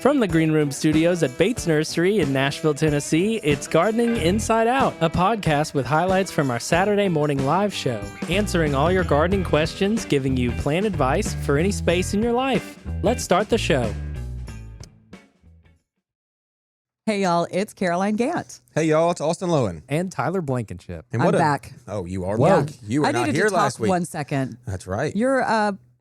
From the Green Room Studios at Bates Nursery in Nashville, Tennessee, it's Gardening Inside Out, a podcast with highlights from our Saturday morning live show, answering all your gardening questions, giving you plant advice for any space in your life. Let's start the show. Hey, y'all, it's Caroline Gant. Hey, y'all, it's Austin Lowen. And Tyler Blankenship. And I'm back. Oh, you are Yeah. back. You were I not needed here to talk last week. 1 second. That's right.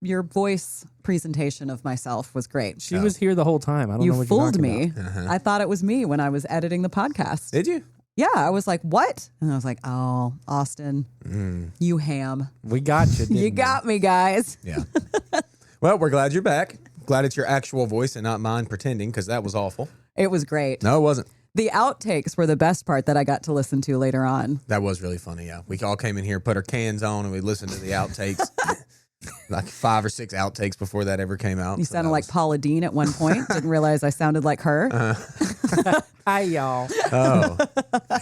Your voice presentation of myself was great. She was here the whole time. I don't know You what you're fooled talking me. about. I thought it was me when I was editing the podcast. Did you? Yeah, I was like, what? And I was like, oh, Austin, you ham. We got you, didn't You got me, guys. Yeah. Well, we're glad you're back. Glad it's your actual voice and not mine pretending, because that was awful. It was great. No, it wasn't. The outtakes were the best part that I got to listen to later on. That was really funny, yeah. We all came in here, put our cans on, and we listened to the outtakes. Like 5 or 6 outtakes before that ever came out. You sounded like Paula Dean at one point. Didn't realize I sounded like her. Hi, y'all. Oh.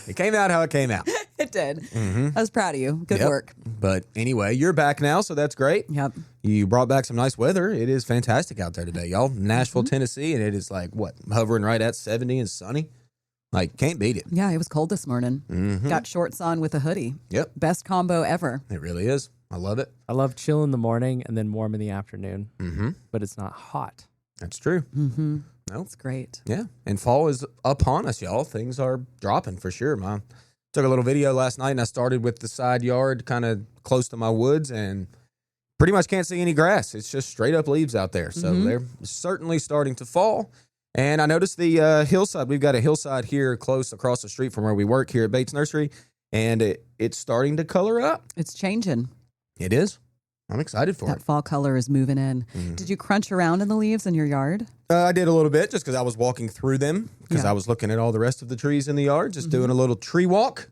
It came out how it came out. It did. I was proud of you. Good Yep. work. But anyway, you're back now, so that's great. Yep. You brought back some nice weather. It is fantastic out there today, y'all. Nashville, Tennessee, and it is like, what, hovering right at 70 and sunny? Like, can't beat it. Yeah, it was cold this morning. Got shorts on with a hoodie. Yep. Best combo ever. It really is. I love it. I love chill in the morning and then warm in the afternoon, but it's not hot. That's true. Mm-hmm. No. It's great. Yeah. And fall is upon us, y'all. Things are dropping for sure. I took a little video last night, and I started with the side yard kind of close to my woods, and pretty much can't see any grass. It's just straight up leaves out there. So they're certainly starting to fall. And I noticed the hillside. We've got a hillside here close across the street from where we work here at Bates Nursery, and it's starting to color up. It's changing. It is. I'm excited for That it. fall color is moving in. Did you crunch around in the leaves in your yard? I did a little bit just because I was walking through them because I was looking at all the rest of the trees in the yard, just doing a little tree walk,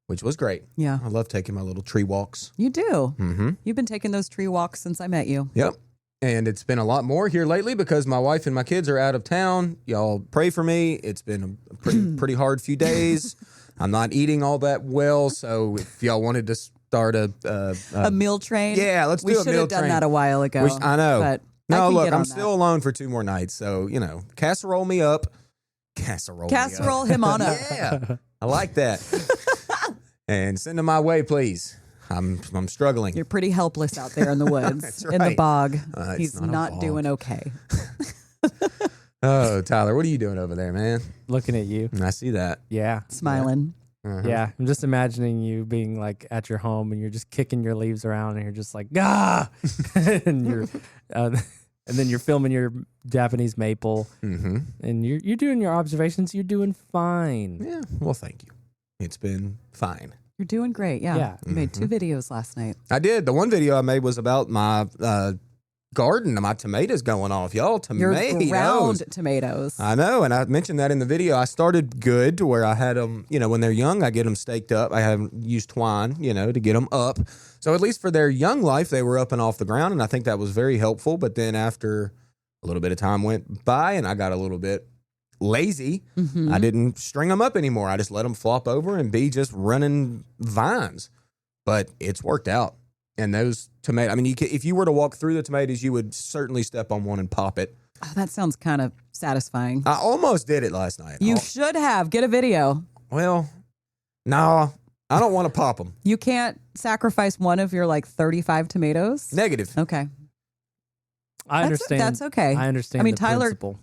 which was great. Yeah. I love taking my little tree walks. You do. Mm-hmm. You've been taking those tree walks since I met you. Yep. And it's been a lot more here lately because my wife and my kids are out of town. Y'all pray for me. It's been a pretty hard few days. I'm not eating all that well, so if y'all wanted to start A meal train? Yeah, let's do a We meal should have done train. that a while ago. I know. But No, I can look, get on I'm that. still alone for 2 more nights, so, casserole me up. Casserole him on up. Yeah, I like that. And send them my way, please. I'm struggling. You're pretty helpless out there in the woods, That's in the right. bog. It's He's not a not bog. doing okay. Oh, Tyler, what are you doing over there, man? Looking at you. I see that. Yeah. Smiling. Uh-huh. Yeah, I'm just imagining you being like at your home and you're just kicking your leaves around and you're just like, ah, and and then you're filming your Japanese maple and you're doing your observations. You're doing fine. Yeah, well, thank you. It's been fine. You're doing great. Yeah. Yeah. You made 2 videos last night. I did. The one video I made was about my garden, my tomatoes going off. Y'all, Your tomatoes. ground tomatoes. I know, and I mentioned that in the video. I started good to where I had them, when they're young, I get them staked up. I haven't used twine, to get them up. So at least for their young life, they were up and off the ground, and I think that was very helpful. But then after a little bit of time went by and I got a little bit lazy, I didn't string them up anymore. I just let them flop over and be just running vines. But it's worked out. And those tomatoes, I mean, if you were to walk through the tomatoes, you would certainly step on one and pop it. Oh, that sounds kind of satisfying. I almost did it last night. You should have. Get a video. Well, no, I don't want to pop them. You can't sacrifice one of your 35 tomatoes? Negative. Okay. I understand. That's okay. I understand. I mean, the Tyler principle.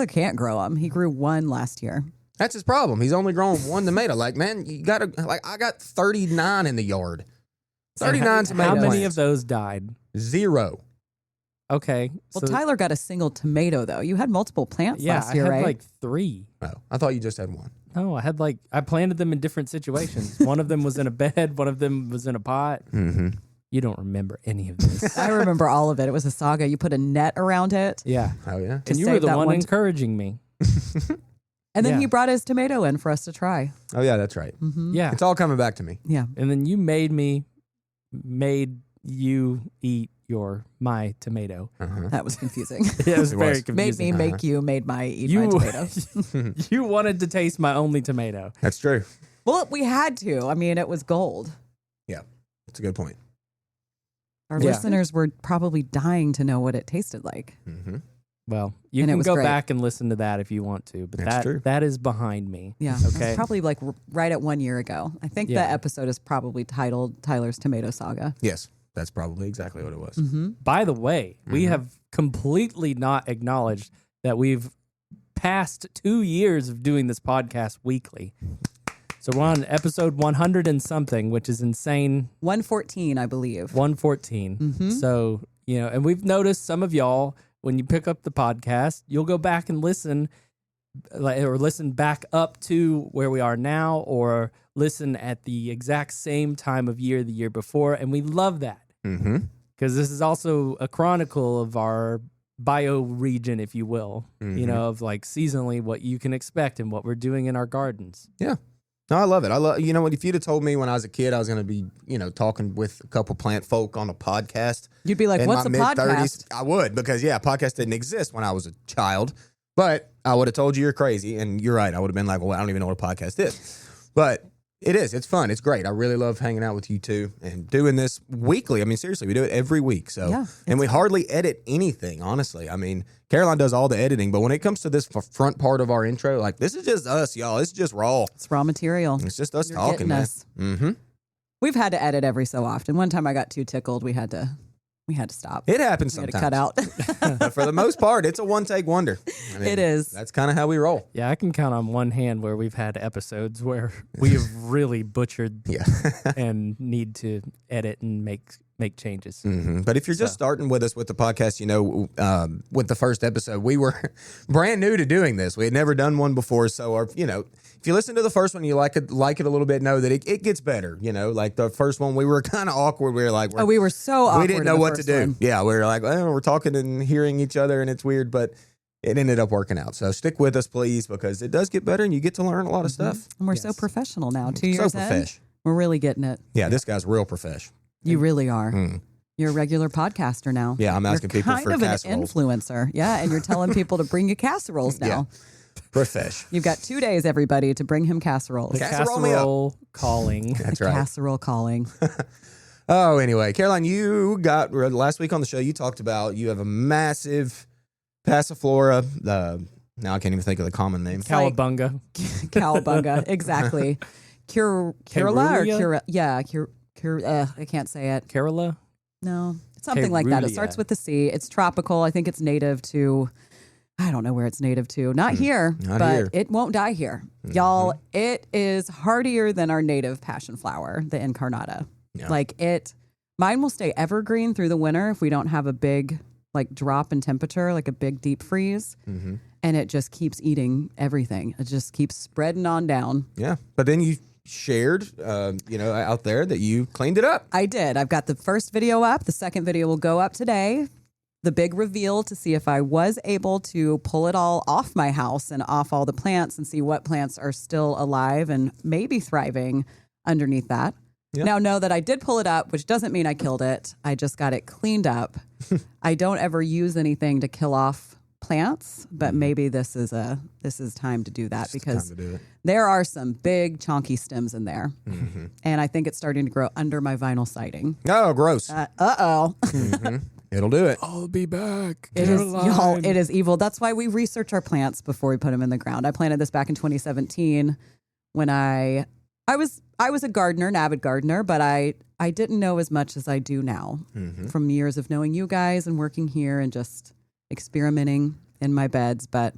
can't grow them. He grew 1 last year. That's his problem. He's only grown 1 tomato. Like, man, you got to, I got 39 in the yard. 39 tomato How many plants. of those died? 0. Okay. Well, so, Tyler got a single tomato, though. You had multiple plants yeah, last year, I had right? 3. Oh, I thought you just had 1. No, I planted them in different situations. One of them was in a bed. One of them was in a pot. Mm-hmm. You don't remember any of this. I remember all of it. It was a saga. You put a net around it. Yeah. Oh, yeah? And you save were the that one one encouraging me. And then Yeah. he brought his tomato in for us to try. Oh, yeah, that's right. Yeah. It's all coming back to me. Yeah. And then you made you eat my tomato. That was confusing. Yeah, it was It very was. confusing. Made you, made my eat my tomato. You wanted to taste my only tomato. That's true. Well, we had to. I mean, it was gold. Yeah, that's a good point. Our Yeah. listeners were probably dying to know what it tasted like. Mm-hmm. Well, you And it can was go great. back and listen to that if you want to, but That's true. that is behind me. Yeah. Okay. Probably like right at 1 year ago. I think Yeah. the episode is probably titled Tyler's Tomato Saga. Yes, that's probably exactly what it was. By the way, we have completely not acknowledged that we've passed 2 years of doing this podcast weekly. So we're on episode 100 and something, which is insane. 114, I believe. 114. So, and we've noticed some of y'all, when you pick up the podcast, you'll go back and listen, or listen back up to where we are now, or listen at the exact same time of year the year before. And we love that. Because this is also a chronicle of our bio region, if you will, of like seasonally what you can expect and what we're doing in our gardens. Yeah. No, I love it. If you'd have told me when I was a kid I was going to be, talking with a couple plant folk on a podcast. You'd be like, in what's a my mid-30s, podcast? I would, because, podcast didn't exist when I was a child. But I would have told you you're crazy. And you're right. I would have been like, well, I don't even know what a podcast is. But it is. It's fun. It's great. I really love hanging out with you two and doing this weekly. I mean, seriously, we do it every week. So, Yeah, and we hardly edit anything, honestly. I mean, Caroline does all the editing, but when it comes to this front part of our intro, like, this is just us, y'all. It's just raw. It's raw material. It's just us You're talking, getting man. us. Mm-hmm. We've had to edit every so often. One time I got too tickled. We had to stop. It happens We had sometimes. to cut out. But for the most part, it's a one-take wonder. I mean, It is. That's kind of how we roll. Yeah, I can count on one hand where we've had episodes where we have really butchered Yeah. and need to edit and make changes. But if you're just starting with us with the podcast, with the first episode, we were brand new to doing this. We had never done one before. So, if you listen to the first one, and you like it a little bit, know that it gets better. Like the first one, we were kind of awkward. We were like, We were so awkward. we didn't know in the what to first do. one. Yeah, we were like, we're talking and hearing each other, and it's weird, but it ended up working out. So stick with us, please, because it does get better, and you get to learn a lot of stuff. And we're so professional now. 2 So years in, profesh. we're really getting it. Yeah, this guy's real profesh. You really are. You're a regular podcaster now. Yeah, I'm asking You're people kind for of casseroles. an influencer. Yeah, and you're telling people to bring you casseroles now. Yeah. Profesh. You've got 2 days, everybody, to bring him casseroles. The Casserole me up. casserole calling. That's right. Casserole calling. Oh, anyway, Caroline, you got last week on the show. You talked about you have a massive passiflora. Now I can't even think of the common name. Cowabunga. Cowabunga. Exactly. Curula or Carulia? Cura? Yeah, I can't say it. Kerala? No, something like that. It Carulia. starts with the C. It's tropical. I think it's native to, I don't know where it's native to. Not here, Not but here. it won't die here. Y'all, it is hardier than our native passion flower, the incarnata. Yeah. Mine will stay evergreen through the winter if we don't have a big drop in temperature, like a big deep freeze. And it just keeps eating everything. It just keeps spreading on down. Yeah, but then you shared, out there that you cleaned it up. I did. I've got the first video up. The second video will go up today. The big reveal to see if I was able to pull it all off my house and off all the plants and see what plants are still alive and maybe thriving underneath that. Yeah. Now, know that I did pull it up, which doesn't mean I killed it. I just got it cleaned up. I don't ever use anything to kill off plants, but maybe this is time to do that because Time to do it. there are some big chonky stems in there. And I think it's starting to grow under my vinyl siding. Oh, gross. Uh-oh. It'll do it. I'll be back. It is, y'all, it is evil. That's why we research our plants before we put them in the ground. I planted this back in 2017 when I was a gardener, an avid gardener, but I didn't know as much as I do now from years of knowing you guys and working here and just experimenting in my beds. But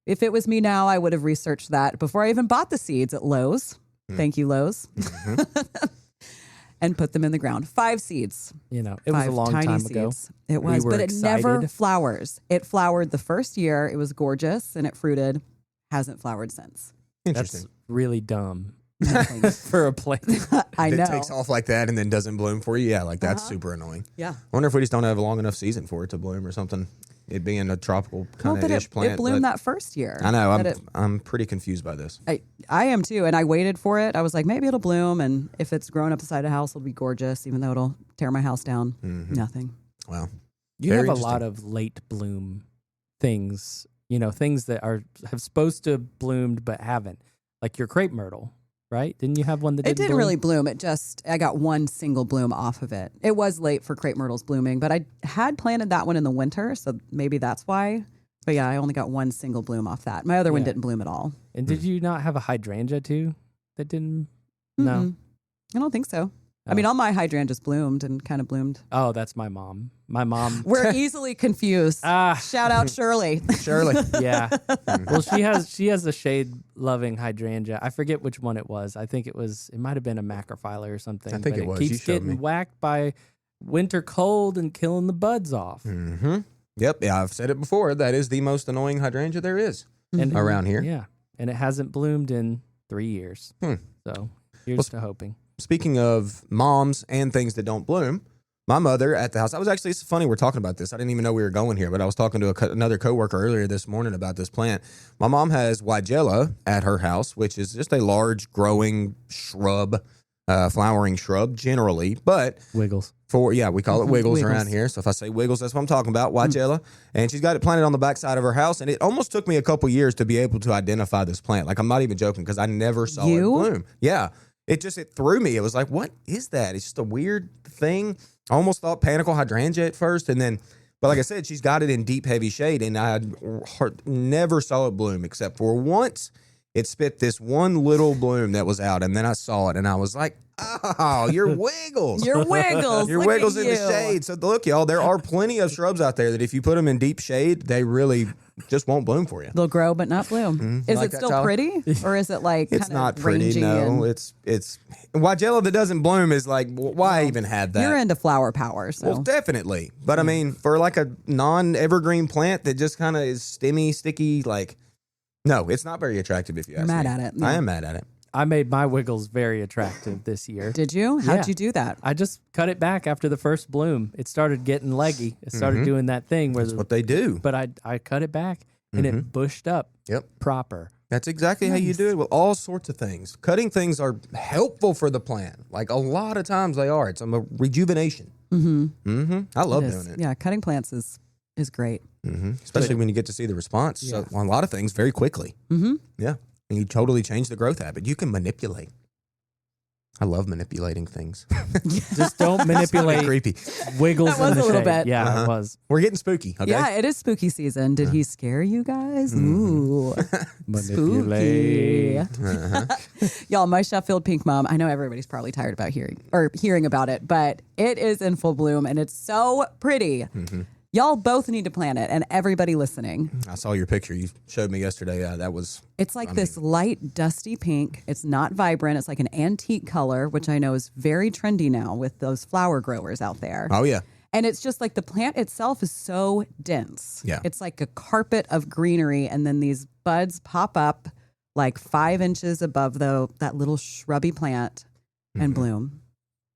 if it was me now, I would have researched that before I even bought the seeds at Lowe's. Thank you, Lowe's. And put them in the ground. 5 seeds. It was a 5 long tiny time ago. seeds. It was, were but it never excited. flowers. It flowered the first year. It was gorgeous and it fruited. Hasn't flowered since. Interesting. That's really dumb Nothing. for a plant. I If know. it takes off like that and then doesn't bloom for you, that's super annoying. Yeah. I wonder if we just don't have a long enough season for it to bloom or something. It being a tropical Well, kind but of ish it plant. bloomed but that first year. I know. But I'm pretty confused by this. I am too. And I waited for it. I was like, maybe it'll bloom. And if it's grown up beside a house, it'll be gorgeous, even though it'll tear my house down. Nothing. Wow. You Very have a lot of late bloom things, things that have supposed to have bloomed but haven't. Like your crepe myrtle. right? Didn't you have one that It didn't bloom? really bloom. I got one single bloom off of it. It was late for crepe myrtles blooming, but I had planted that one in the winter, so maybe that's why. But yeah, I only got one single bloom off that. My other one didn't bloom at all. And did you not have a hydrangea too that didn't? No. Mm-mm. I don't think so. I mean, all my hydrangeas bloomed and kind of bloomed. Oh, that's my mom. My mom. We're easily confused. Shout out Shirley. Shirley. Yeah. Well, she has a shade loving hydrangea. I forget which one it was. I think it might have been a macrophylla or something. I think but it was. Keeps You showed me. getting whacked by winter cold and killing the buds off. Mm-hmm. Yep. Yeah, I've said it before. That is the most annoying hydrangea there is And around here. Yeah. And it hasn't bloomed in 3 years. So here's to hoping. Speaking of moms and things that don't bloom, my mother at the house, it's funny we're talking about this. I didn't even know we were going here, but I was talking to another coworker earlier this morning about this plant. My mom has Weigela at her house, which is just a large growing shrub, flowering shrub generally, but Wiggles. we call it wiggles Wiggles. around here. So if I say wiggles, that's what I'm talking about, Weigela. And she's got it planted on the backside of her house, and it almost took me a couple years to be able to identify this plant. Like, I'm not even joking, because I never saw it bloom. Yeah. It threw me. It was like, what is that? It's just a weird thing. I almost thought panicle hydrangea at first, but like I said, she's got it in deep, heavy shade, and I never saw it bloom except for once. It spit this one little bloom that was out, and then I saw it, and I was like, oh, you're wiggles. You're wiggles. You're Look wiggles at in the you. shade. So look, y'all, there are plenty of shrubs out there that if you put them in deep shade, they really just won't bloom for you. They'll grow but not bloom. Is Like it that, still Tyler? pretty, or is it like It's kind not of pretty. rangy No, and- it's Weigela that doesn't bloom is like, why even have that? You're into flower power, so Well, definitely. But I mean, for like a non-evergreen plant that just kind of is stemmy, sticky, like, no, it's not very attractive if you ask mad me. at it. I Yeah. am mad at it. I made my Wiggles very attractive this year. Did you? How'd Yeah. you do that? I just cut it back after the first bloom. It started getting leggy. It started doing that thing where That's what they do. but I cut it back and it bushed up Yep. proper. That's exactly how you do it with all sorts of things. Cutting things are helpful for the plant. Like, a lot of times they are. It's a rejuvenation. I love It doing is. it. Yeah, cutting plants is great. Especially when you get to see the response Yeah. on a lot of things very quickly. Yeah. And you totally change the growth habit. You can manipulate. I love manipulating things. Just don't manipulate Creepy. Wiggles That was in the a little shade. bit. Yeah, it was. We're getting spooky. Okay. Yeah, it is spooky season. Did he scare you guys? Mm-hmm. Ooh, Manipulate. spooky. Y'all, my Sheffield pink mom. I know everybody's probably tired about hearing about it, but it is in full bloom and it's so pretty. Y'all both need to plant it, and everybody listening. I saw your picture you showed me yesterday. That was It's like this light, dusty pink. It's not vibrant. It's like an antique color, which I know is very trendy now with those flower growers out there. oh yeah. And it's just like the plant itself is so dense. Yeah. It's like a carpet of greenery. And then these buds pop up like 5 inches above that little shrubby plant and bloom.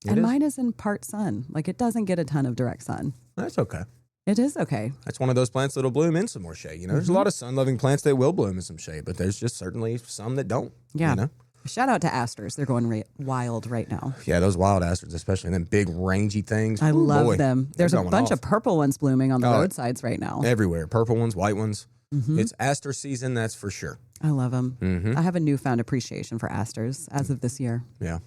It and is. mine is in part sun. Like, it doesn't get a ton of direct sun. That's okay. It is okay. That's one of those plants that'll bloom in some more shade. You know, there's a lot of sun-loving plants that will bloom in some shade, but there's just certainly some that don't. Yeah. You know? Shout out to asters. They're going wild right now. Yeah, those wild asters, especially them big rangy things. I Ooh, love boy, them. they're There's a going bunch off. of purple ones blooming on the Oh, roadsides right now. everywhere. Purple ones, white ones. It's aster season, that's for sure. I love them. I have a newfound appreciation for asters as of this year. Yeah.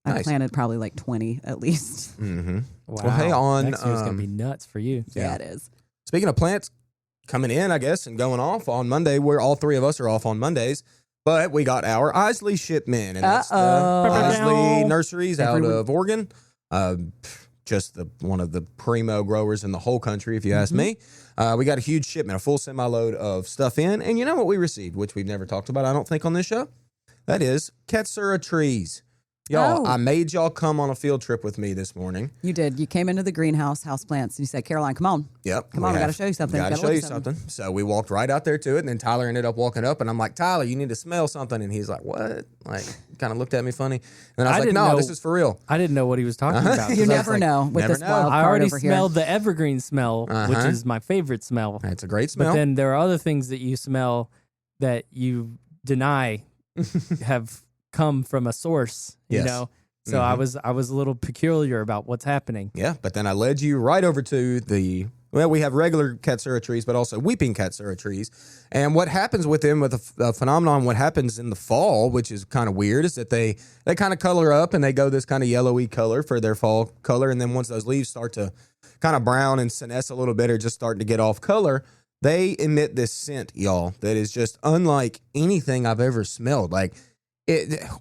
I've Nice. planted probably like 20 at least. Wow. Well, hey, on, next year's gonna be nuts for you. Yeah, it is. Speaking of plants coming in, I guess, and going off on Monday, where all three of us are off on Mondays, but we got our Isley shipment, and that's the Isley Nurseries out of Oregon. Just one of the primo growers in the whole country, if you ask me. We got a huge shipment, a full semi-load of stuff in, and you know what we received, which we've never talked about, I don't think, on this show? That is Katsura trees. Y'all, Oh. I made y'all come on a field trip with me this morning. You did. You came into the greenhouse, houseplants, and you said, Caroline, come on. Yep. Come on, we gotta show you something. Gotta Gotta show look you at something. something. So we walked right out there to it, and then Tyler ended up walking up, and I'm like, Tyler, you need to smell something. And he's like, what? Like, kind of looked at me funny. And then I was I like, didn't no, know- this is for real. I didn't know what he was talking about. 'cause You I was never like, know with never this know. wild I card already over smelled the evergreen smell, which Uh-huh. is my favorite smell. It's a great But smell. then there are other things that you smell that you deny have come from a source, you Yes. know? So I was a little peculiar about what's happening. Yeah, but then I led you right over to the Well, we have regular Katsura trees, but also weeping Katsura trees. And what happens with them, with the phenomenon, what happens in the fall, which is kind of weird, is that they kind of color up and they go this kind of yellowy color for their fall color. And then once those leaves start to kind of brown and senesce a little bit or just starting to get off color, they emit this scent, y'all, that is just unlike anything I've ever smelled. Like,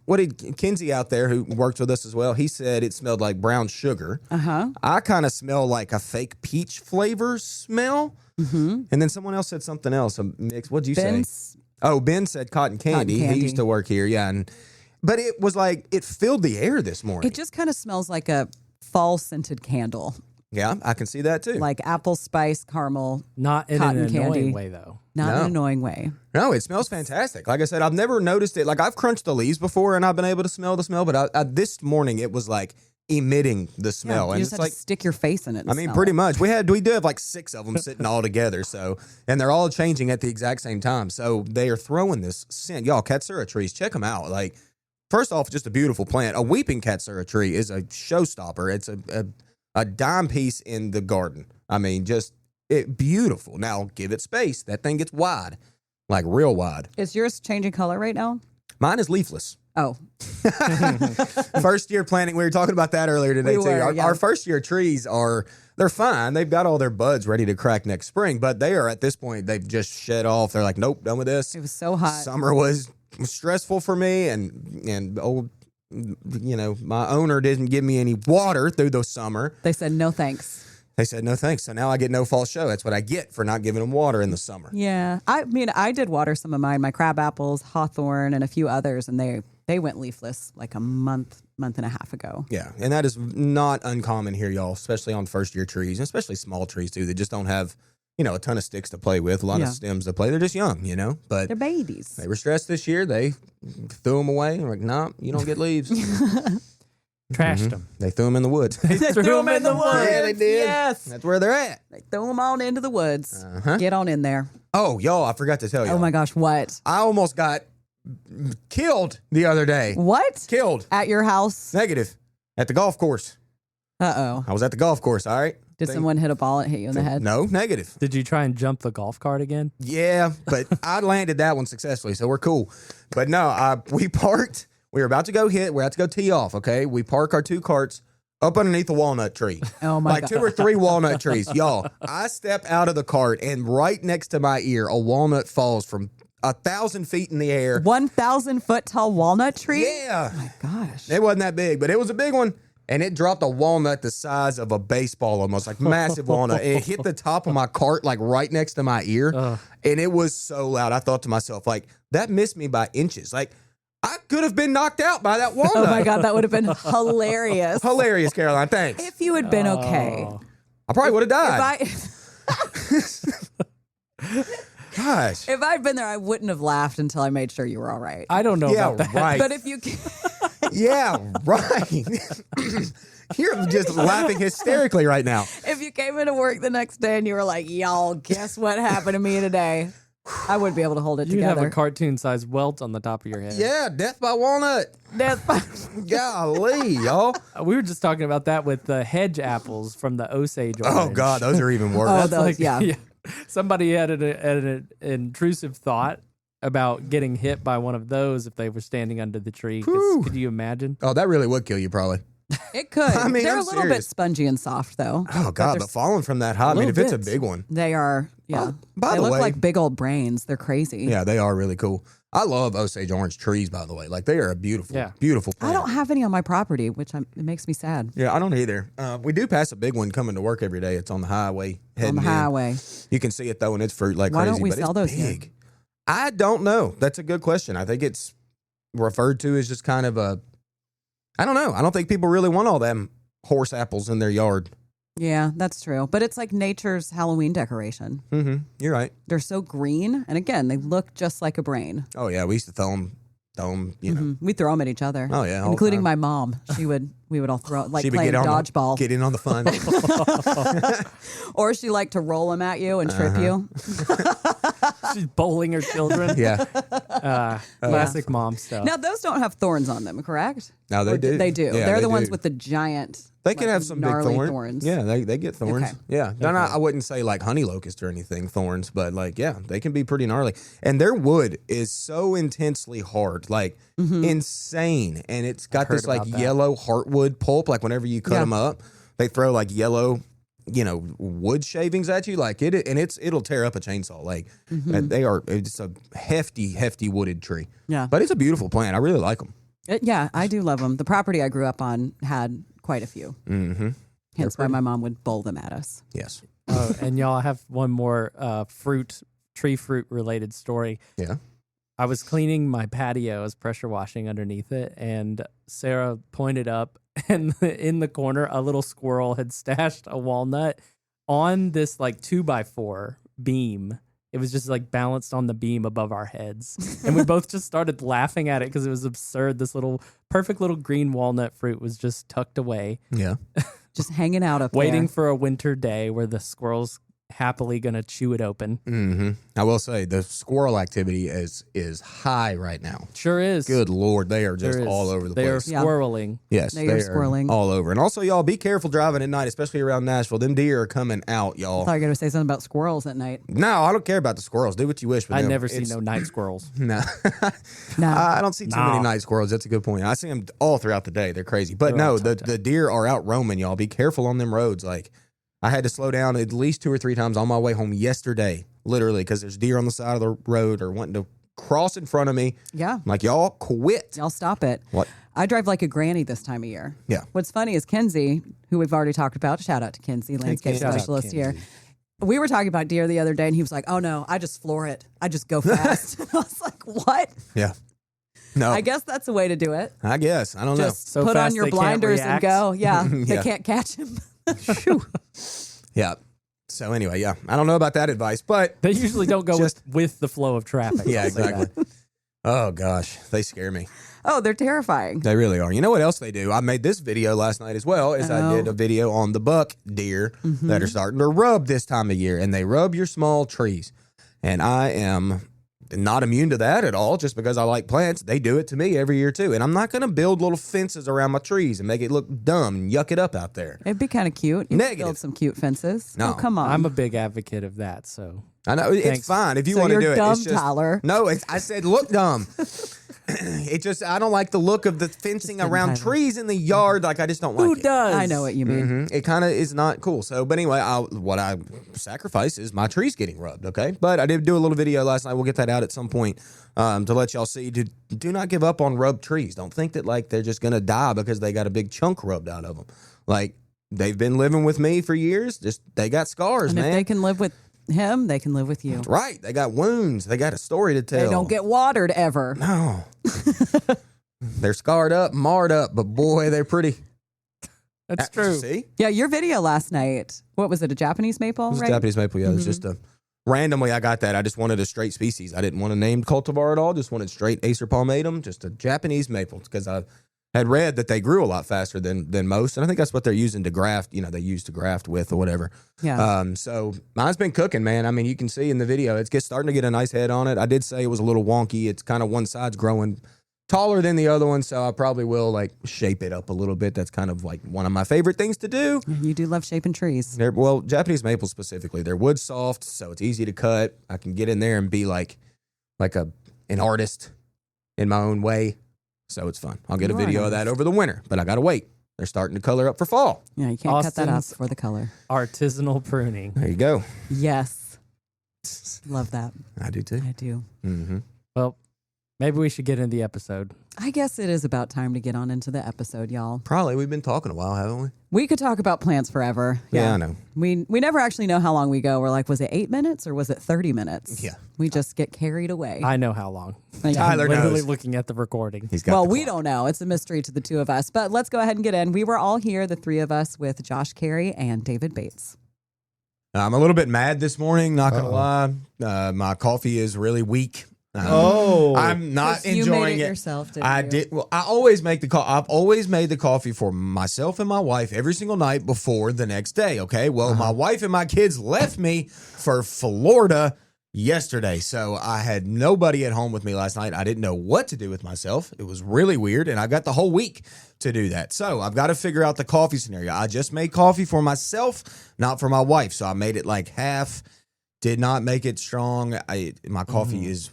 what did Kinsey out there, who worked with us as well, he said it smelled like brown sugar. I kind of smell like a fake peach flavor smell. And then someone else said something else, a mix. What'd you say? Oh, Ben said cotton candy. He used to work here, yeah. But it was like, it filled the air this morning. It just kind of smells like a fall scented candle. Yeah, I can see that too. Like apple spice, caramel, Not in cotton an annoying candy. way, though. Not in an annoying way. No, it smells fantastic. Like I said, I've never noticed it. Like, I've crunched the leaves before and I've been able to smell the smell, but this morning it was like emitting the smell. You and just it's have like, to stick your face in it. And I mean, smell pretty it. much. We do have like 6 of them sitting all together. So, and they're all changing at the exact same time. So they are throwing this scent. Y'all, Katsura trees, check them out. Like, first off, just a beautiful plant. A weeping Katsura tree is a showstopper. It's a dime piece in the garden. I mean, just beautiful. Now, give it space. That thing gets wide, like real wide. Is yours changing color right now? Mine is leafless. Oh, First year planting, we were talking about that earlier today, We too. were, yeah. Our first year trees they're fine. They've got all their buds ready to crack next spring, but they are, at this point, they've just shed off. They're like, nope, done with this. it was so hot. Summer was stressful for me, and old, my owner didn't give me any water through the summer. They said no thanks. They said no thanks. So now I get no fall show. That's what I get for not giving them water in the summer. Yeah, I mean, I did water some of mine, my crab apples, hawthorn, and a few others, and they went leafless like a month and a half ago. Yeah, and that is not uncommon here, y'all, especially on first-year trees, and especially small trees, too. They just don't have, a ton of sticks to play with, a lot of stems to play. They're just young, but They're babies. they were stressed this year. They threw them away. They're like, nah, you don't get leaves. Trashed them. They threw them in the woods. They threw them in the woods. Yeah, they did. Yes. That's where they're at. They threw them on into the woods. Uh-huh. Get on in there. Oh, y'all, I forgot to tell you. Oh my gosh, what? I almost got killed the other day. What? Killed. At your house? Negative. At the golf course. Uh-oh. I was at the golf course, all right? Did someone hit a ball and hit you in the head? No, negative. Did you try and jump the golf cart again? Yeah, but I landed that one successfully, so we're cool. But no, we parked. We were about to go hit. We're about to go tee off, okay? We park our 2 carts up underneath a walnut tree. Oh, my like God. 2 or 3 walnut trees. Y'all, I step out of the cart, and right next to my ear, a walnut falls from 1,000 feet in the air. 1,000-foot tall walnut tree? Yeah. Oh, my gosh. It wasn't that big, but it was a big one. And it dropped a walnut the size of a baseball almost, like massive walnut. It hit the top of my cart, like right next to my ear. And it was so loud. I thought to myself, like, that missed me by inches. Like, I could have been knocked out by that walnut. Oh, my God. That would have been hilarious. Hilarious, Caroline. Thanks. If you had been okay. I probably would have died. Gosh. If I'd been there, I wouldn't have laughed until I made sure you were all right. I don't know Yeah, about that. right. But if you... Yeah, right. You're just laughing hysterically right now. If you came into work the next day and you were like, y'all, guess what happened to me today? I wouldn't be able to hold it You'd have together. a cartoon-sized welt on the top of your head. Yeah, death by walnut. Golly, y'all. We were just talking about that with the hedge apples from the Osage Oh, orange. God, those are even worse. Oh, those, yeah. Somebody had an intrusive thought about getting hit by one of those if they were standing under the tree. Could you imagine? Oh, that really would kill you, probably. It could. I mean, they're I'm a little bit serious. spongy and soft, though. Oh, God, but falling from that high, I mean, if little it's a bit. big one. They are, yeah. by they the look way- like big old brains. They're crazy. Yeah, they are really cool. I love Osage orange trees, by the way. Like, they are a beautiful, Yeah. beautiful I plant. don't have any on my property, which it makes me sad. Yeah, I don't either. We do pass a big one coming to work every day. It's on the highway. On heading the in. highway. You can see it throwing its fruit like Why crazy. don't we but sell it's those here? big. I don't know. That's a good question. I think it's referred to as just kind of a. I don't know. I don't think people really want all them horse apples in their yard. Yeah, that's true. But it's like nature's Halloween decoration. Mm-hmm. You're right. They're so green. And again, they look just like a brain. Oh yeah, we used to throw them. You know. We throw them at each other. Oh, yeah, all the Including time. my mom. We would all throw like She would playing get on dodgeball. get in on the fun. Or she liked to roll them at you and trip Uh-huh. you. She's bowling her children. Yeah. I Classic mom stuff. Now those don't have thorns on them, correct? No, they Or do. They do. Yeah, They're they the ones do. with the giant. They can like, have some big gnarly thorns. Yeah, they get thorns. Okay. Yeah, they're not. I wouldn't say like honey locust or anything thorns, but like they can be pretty gnarly. And their wood is so intensely hard, like insane, and it's got this like about that. yellow heartwood pulp. Like whenever you cut them up, they throw like yellow, wood shavings at you, like it'll tear up a chainsaw. Like it's a hefty wooded tree. Yeah. But it's a beautiful plant. I really like them. Yeah, I do love them. The property I grew up on had quite a few. Mm-hmm. Hence why my mom would bowl them at us. Yes. Oh, and y'all have one more tree fruit related story. Yeah. I was cleaning my patio, I was pressure washing underneath it, and Sarah pointed up, and in the corner, a little squirrel had stashed a walnut on this like 2x4 beam. It was just like balanced on the beam above our heads. And we both just started laughing at it because it was absurd. This perfect little green walnut fruit was just tucked away, Yeah. Just hanging out up waiting there. for a winter day where the squirrel's happily going to chew it open. Mm-hmm. I will say the squirrel activity is high right now. Sure is. Good Lord, they are just There is. all over the They place. are squirreling. Yes, They are squirreling. all over. And also, y'all, be careful driving at night, especially around Nashville. Them deer are coming out, I y'all. thought you were going to say something about squirrels at night. No, I don't care about the squirrels. Do what you wish. But I them. never see It's- no night squirrels. No, No. I don't see too many No. night squirrels. That's a good point. I see them all throughout the day. They're crazy. But They're no, all the deer are out roaming, y'all. Be careful on them roads. Like, I had to slow down at least 2 or 3 times on my way home yesterday, literally, because there's deer on the side of the road or wanting to cross in front of me. Yeah. I'm like, y'all quit. Y'all stop it. What? I drive like a granny this time of year. Yeah. What's funny is Kenzie, who we've already talked about, shout out to Kenzie, landscape Kenzie. Shout out, specialist here. Kenzie. We were talking about deer the other day, and he was like, "Oh no, I just floor it. I just go fast." I was like, "What?" Yeah. No, I guess that's a way to do it. I guess. I don't Just So put on fast your they can't blinders and react. go. Yeah, they Yeah. can't catch him. know. Yeah. So anyway, yeah, I don't know about that advice, but They usually don't go with the flow of traffic. yeah, I'll say that. exactly. Oh gosh, they scare me. Oh, they're terrifying. They really are. You know what else they do? I made this video last night as well. Is I did a video on the buck deer that are starting to rub this time of year, and they rub your small trees. And I am not immune to that at all, just because I like plants. They do it to me every year too, and I'm not going to build little fences around my trees and make it look dumb and yuck it up out there. It'd be kind of cute. You could Negative. build some cute fences. No. Oh, come on. I'm a big advocate of that. So I know it's Thanks. fine if you So want to you're do it. dumb, It's just, Tyler. No, I said look dumb. It just I don't like the look of the fencing kidding, around Tyler. trees in the yard. Like I just don't like who it. does? I know what you mean. Mhm. It kind of is not cool. So, but anyway, what I sacrifice is my trees getting rubbed. Okay, but I did do a little video last night. We'll get that out at some point to let y'all see. Do not give up on rubbed trees. Don't think that like they're just gonna die because they got a big chunk rubbed out of them. Like they've been living with me for years. Just they got scars, And man. if they can live with him, they can live with you. Right? They got wounds. They got a story to tell. They don't get watered ever. no. They're scarred up, marred up, but boy, they're pretty. That's true. See. Yeah, your video last night. What was it? A Japanese maple? It was right? Japanese maple, yeah. It was just a randomly I got that. I just wanted a straight species. I didn't want a named cultivar at all. Just wanted straight Acer palmatum, just a Japanese maple, because I had read that they grew a lot faster than most, and I think that's what they're using to graft. You know, they use to graft with or whatever. Yeah. So mine's been cooking, man. I mean, you can see in the video, it's starting to get a nice head on it. I did say it was a little wonky. It's kind of one side's growing taller than the other one, so I probably will like shape it up a little bit. That's kind of like one of my favorite things to do. You do love shaping trees. Well, Japanese maple specifically, they're wood soft, so it's easy to cut. I can get in there and be like an artist in my own way, so it's fun. I'll get a You are an video of that over the winter, but I gotta wait. They're starting to color up for fall. Yeah, you can't cut that up Austin's- for the color. Artisanal pruning. There you go. Yes. Love that. I do too. I do. Mm-hmm. Well, maybe we should get into the episode. I guess it is about time to get on into the episode, y'all. Probably. We've been talking a while, haven't we? We could talk about plants forever. Yeah, I know. We never actually know how long we go. We're like, was it 8 minutes or was it 30 minutes? Yeah. We just get carried away. I know how long. Yeah. Tyler I'm literally knows. looking at the recording. He's got. Well, the we clock. don't know. It's a mystery to the two of us. But let's go ahead and get in. We were all here, the three of us, with Josh Carey and David Bates. I'm a little bit mad this morning. Not gonna lie. My coffee is really weak. Oh. I'm not 'Cause you enjoying made it it. yourself, didn't I you? did. Well, I always make the I've always made the coffee for myself and my wife every single night before the next day. Okay. Well, my wife and my kids left me for Florida yesterday. So I had nobody at home with me last night. I didn't know what to do with myself. It was really weird. And I got the whole week to do that. So I've got to figure out the coffee scenario. I just made coffee for myself, not for my wife. So I made it like half, did not make it strong. My coffee is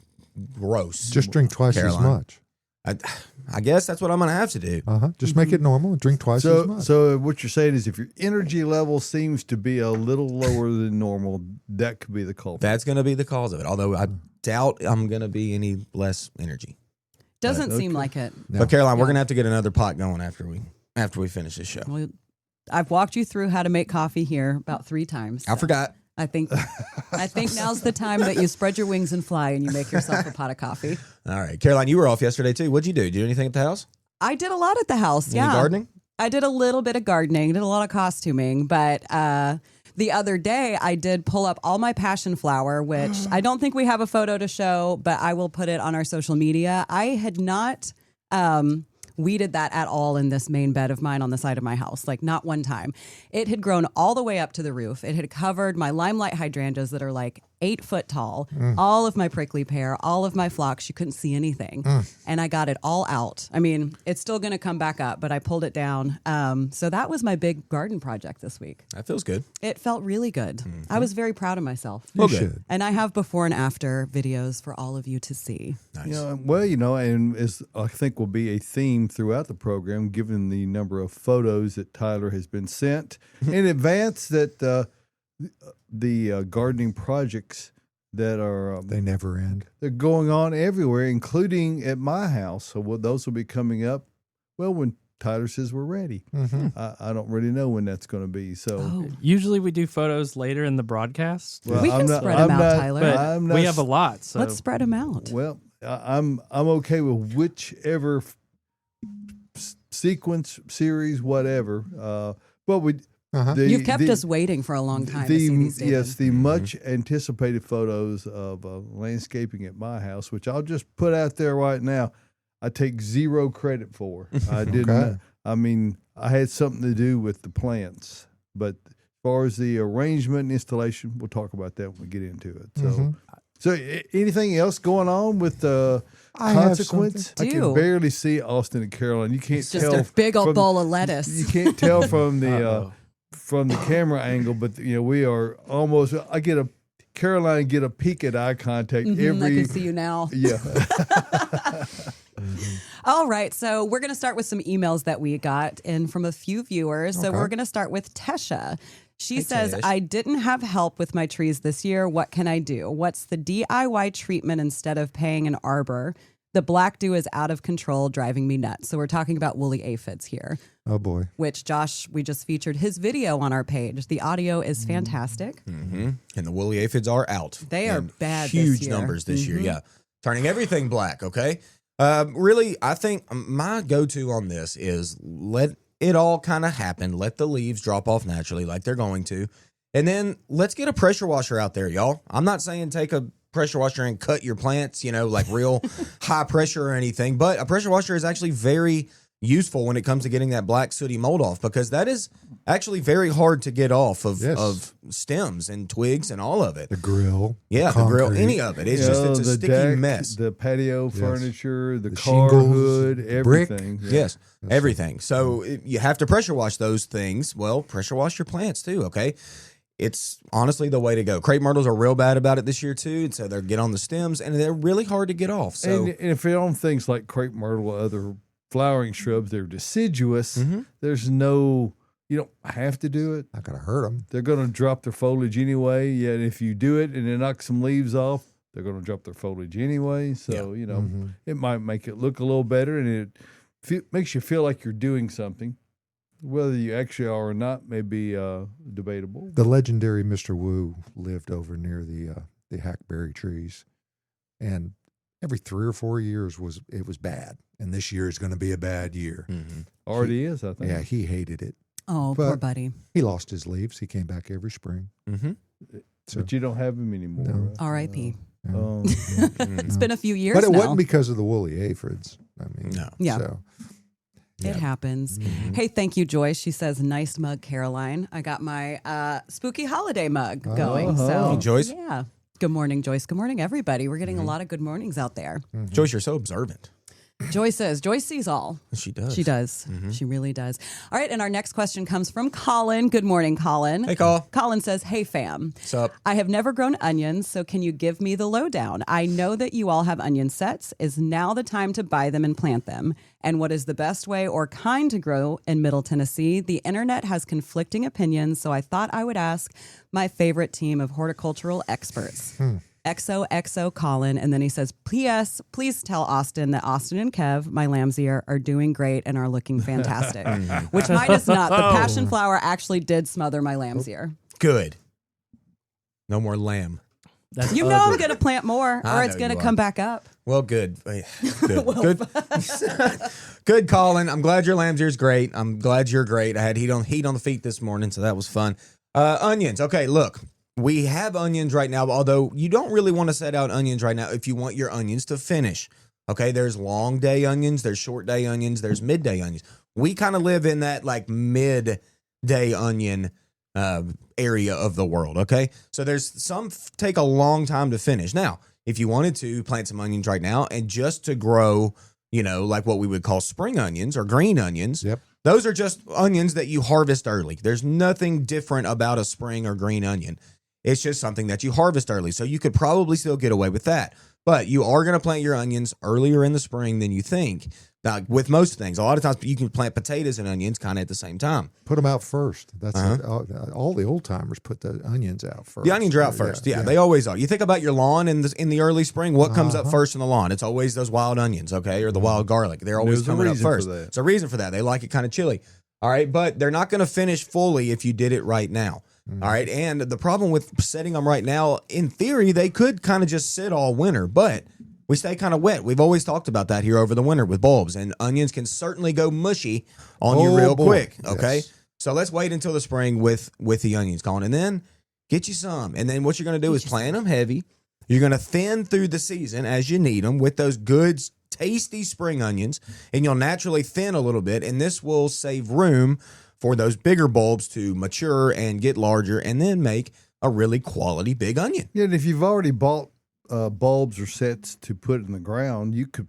gross. Just drink twice as much. I guess that's what I'm going to have to do. Just make it normal and drink twice as much. So what you're saying is if your energy level seems to be a little lower than normal, that could be the culprit. That's going to be the cause of it. Although I doubt I'm going to be any less energy. Doesn't seem like it. No. But Caroline, we're going to have to get another pot going after we finish this show. Well, I've walked you through how to make coffee here about 3 times. I forgot. I think now's the time that you spread your wings and fly and you make yourself a pot of coffee. All right. Caroline, you were off yesterday too. What'd you do? Did you do anything at the house? I did a lot at the house. Any yeah. gardening? I did a little bit of gardening, did a lot of costuming, but the other day I did pull up all my passion flower, which I don't think we have a photo to show, but I will put it on our social media. I had not weeded that at all in this main bed of mine on the side of my house, like not one time. It had grown all the way up to the roof. It had covered my limelight hydrangeas that are like 8 foot tall, all of my prickly pear, all of my phlox. You couldn't see anything. And I got it all out. I mean, it's still going to come back up, but I pulled it down. So that was my big garden project this week. That feels good. It felt really good. I was very proud of myself. You should. And I have before and after videos for all of you to see. Nice. And as I think will be a theme throughout the program, given the number of photos that Tyler has been sent in advance, that the gardening projects that are They never end. they're going on everywhere, including at my house. So those will be coming up. Well, when Tyler says we're ready, I don't really know when that's going to be. So Usually we do photos later in the broadcast. well, We can spread them out, Tyler. But we have a lot. So Let's spread them out. Well, I'm okay with whichever sequence, series, whatever. But we. You've kept us waiting for a long time to see these, David. Yes, the much anticipated photos of landscaping at my house, which I'll just put out there right now. I take zero credit for. I didn't. Okay. I mean, I had something to do with the plants, but as far as the arrangement and installation, we'll talk about that when we get into it. So, anything else going on with the consequence? I can barely see Austin and Caroline. You can't It's tell. just a big old from- bowl of lettuce. You can't tell from the camera angle, but we are almost. Caroline get a peek at eye contact I every. can see you now. Yeah. All right, so we're going to start with some emails that we got in from a few viewers. So we're going to start with Tesha. She says, Tesh. I didn't have help with my trees this year. What can I do? What's the DIY treatment instead of paying an arbor? The black dew is out of control, driving me nuts. So we're talking about woolly aphids here. Oh, boy. Which, Josh, we just featured his video on our page. The audio is fantastic. And the woolly aphids are out. They are in bad this huge year. numbers this year. Yeah. Turning everything black. Okay. Really, I think my go-to on this is let it all kind of happen. Let the leaves drop off naturally like they're going to. And then let's get a pressure washer out there, y'all. I'm not saying take a pressure washer and cut your plants, like real high pressure or anything. But a pressure washer is actually very useful when it comes to getting that black sooty mold off, because that is actually very hard to get off of stems and twigs and all of it. The grill. Yeah, the grill, any of it. It's it's a sticky deck, mess. The patio furniture, the car shingles, hood, brick. everything. Yeah. Yes, everything. So you have to pressure wash those things. Well, pressure wash your plants too, okay? It's honestly the way to go. Crepe myrtles are real bad about it this year too, and so they get on the stems, and they're really hard to get off. So, And if you're on things like crepe myrtle or other flowering shrubs, they're deciduous. There's no, you don't have to do it. Not going to hurt them. They're going to drop their foliage anyway. Yeah, and if you do it and it knocks some leaves off, they're going to drop their foliage anyway. So, it might make it look a little better, and it makes you feel like you're doing something. Whether you actually are or not may be debatable. The legendary Mr. Wu lived over near the hackberry trees, and every 3 or 4 years it was bad, and this year is going to be a bad year. Already is, I think. Yeah, he hated it. Oh, But- poor buddy. He lost his leaves. He came back every spring. So, But you don't have them anymore. No. Right? R.I.P. Oh. It's been a few years but it now. wasn't because of the woolly aphids. I mean, No. Yeah. So, It happens. Hey, thank you, Joyce. She says, nice mug, Caroline. I got my spooky holiday mug going. So, Hey, Joyce. yeah. Good morning, Joyce. Good morning, everybody. We're getting a lot of good mornings out there. Joyce, you're so observant. Joyce sees all. She does. She does. She really does. All right. And our next question comes from Colin. Good morning, Colin. Hey, Col. Colin says, hey, fam. What's up? I have never grown onions, so can you give me the lowdown? I know that you all have onion sets. Is now the time to buy them and plant them? And what is the best way or kind to grow in Middle Tennessee? The internet has conflicting opinions, so I thought I would ask my favorite team of horticultural experts. XOXO Colin. And then he says, P.S. Please tell Austin that Austin and Kev, my lamb's ear, are doing great and are looking fantastic. Which mine is not. The passion flower actually did smother my lamb's ear. Good. No more lamb. That's You know I'm going to plant more I or it's know going to you come are. back up. Well, good. Good. Good, Colin. I'm glad your lamb's ear's great. I'm glad you're great. I had heat on the feet this morning, so that was fun. Onions. Okay, look. We have onions right now, although you don't really want to set out onions right now if you want your onions to finish. Okay, there's long day onions, there's short day onions, there's midday onions. We kind of live in that like midday onion area of the world, okay? So there's some take a long time to finish. Now, if you wanted to plant some onions right now and just to grow, like what we would call spring onions or green onions, Yep. those are just onions that you harvest early. There's nothing different about a spring or green onion. It's just something that you harvest early. So you could probably still get away with that. But you are going to plant your onions earlier in the spring than you think. Now, with most things, a lot of times you can plant potatoes and onions kind of at the same time. Put them out first. That's all the old timers put the onions out first. The onions are out first. Yeah, they always are. You think about your lawn in the early spring, what comes up first in the lawn? It's always those wild onions, okay, or the wild garlic. They're always There's a coming up reason for first. that. It's a reason for that. They like it kind of chilly. All right, but they're not going to finish fully if you did it right now. All right, and the problem with setting them right now, in theory, they could kind of just sit all winter, but we stay kind of wet. We've always talked about that here over the winter with bulbs, and onions can certainly go mushy on you real quick, okay? Yes. So let's wait until the spring with the onions, Colin, and then get you some. And then what you're going to do is plant them heavy. You're going to thin through the season as you need them with those good, tasty spring onions, and you'll naturally thin a little bit, and this will save room for those bigger bulbs to mature and get larger and then make a really quality big onion. Yeah, and if you've already bought bulbs or sets to put in the ground, you could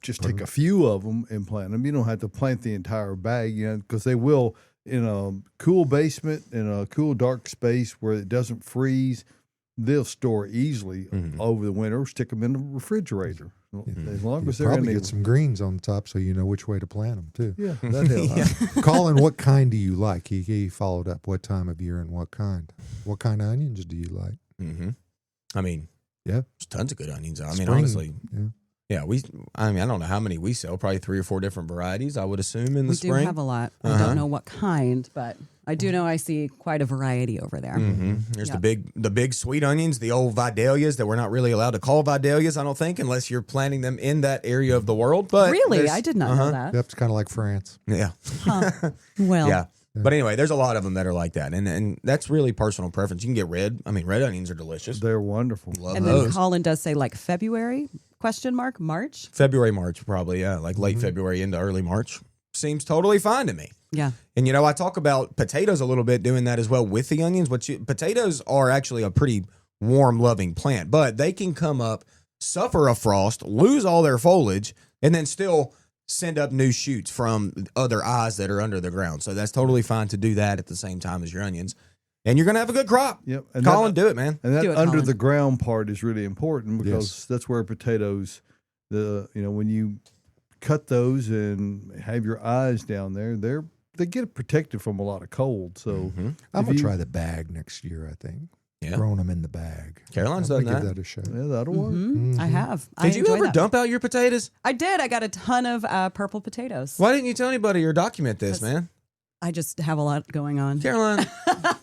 just take a few of them and plant them. You don't have to plant the entire bag, because they will, in a cool basement, in a cool, dark space where it doesn't freeze, they'll store easily over the winter or stick them in the refrigerator. As long as they're in Probably the... get some greens on the top so you know which way to plant them, too. Yeah, that helps. Colin, what kind do you like? He followed up. What time of year and what kind? What kind of onions do you like? Mm-hmm. I mean, Yeah. there's tons of good onions. I mean, Spring, honestly, yeah. I don't know how many we sell, probably 3 or 4 different varieties, I would assume, in the We spring. do have a lot. I don't know what kind, but I do know I see quite a variety over there. There's Yeah. the big sweet onions, the old vidalias that we're not really allowed to call vidalias, I don't think, unless you're planting them in that area of the world. But Really? there's- I did not know that. Yep, it's kind of like France. Yeah. Well, Yeah. But anyway, there's a lot of them that are like that. And that's really personal preference. You can get red. I mean, red onions are delicious. They're wonderful. Love and then those. Colin does say like February, March? February, March, probably, yeah. Like late February into early March. Seems totally fine to me. Yeah. And, I talk about potatoes a little bit, doing that as well with the onions. Potatoes are actually a pretty warm, loving plant, but they can come up, suffer a frost, lose all their foliage, and then still send up new shoots from other eyes that are under the ground. So that's totally fine to do that at the same time as your onions. And you're going to have a good crop. Yep. And Colin, do it, man. And that Do it, under Colin. the ground part is really important because Yes. that's where potatoes, when you cut those and have your eyes down there, they get protected from a lot of cold. So I'm if going to you- try the bag next year, I think. Yeah. Growing them in the bag. Caroline's I'm done gonna that. give that a shot. yeah, that'll work. I have. I Did you enjoy ever that. dump out your potatoes? I did. I got a ton of purple potatoes. Why didn't you tell anybody or document this, man? I just have a lot going on. Caroline,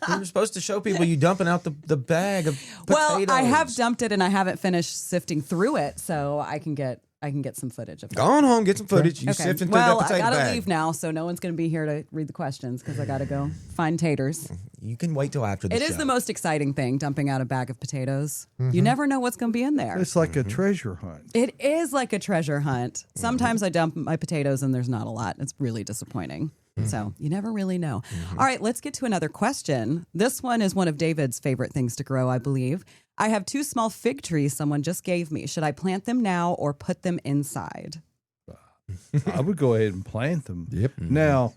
you were supposed to show people you dumping out the bag of potatoes. Well, I have dumped it and I haven't finished sifting through it, so I can get some footage of it. Go on home, get some footage. You Okay. sifting through Well, that potato I gotta bag. leave now, so no one's gonna be here to read the questions because I gotta go find taters. You can wait till after the It show. is the most exciting thing, dumping out a bag of potatoes. You never know what's gonna be in there. It's like a treasure hunt. It is like a treasure hunt. Sometimes I dump my potatoes and there's not a lot. It's really disappointing. So you never really know. All right, let's get to another question. This one is one of David's favorite things to grow, I believe. I have 2 small fig trees someone just gave me. Should I plant them now or put them inside? I would go ahead and plant them. Yep. Now,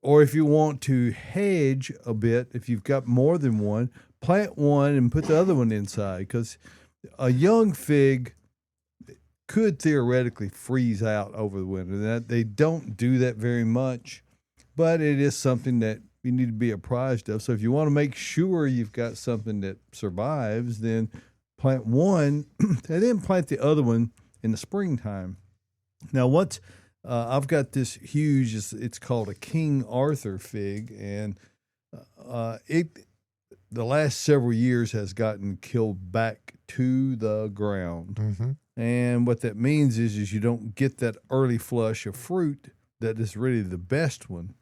or if you want to hedge a bit, if you've got more than one, plant one and put the other one inside, because a young fig could theoretically freeze out over the winter. That they don't do that very much, but it is something that you need to be apprised of. So if you want to make sure you've got something that survives, then plant one and then plant the other one in the springtime. Now, what I've got this huge, it's called a King Arthur fig, and it the last several years has gotten killed back to the ground. Mm-hmm. And what that means is you don't get that early flush of fruit that is really the best one.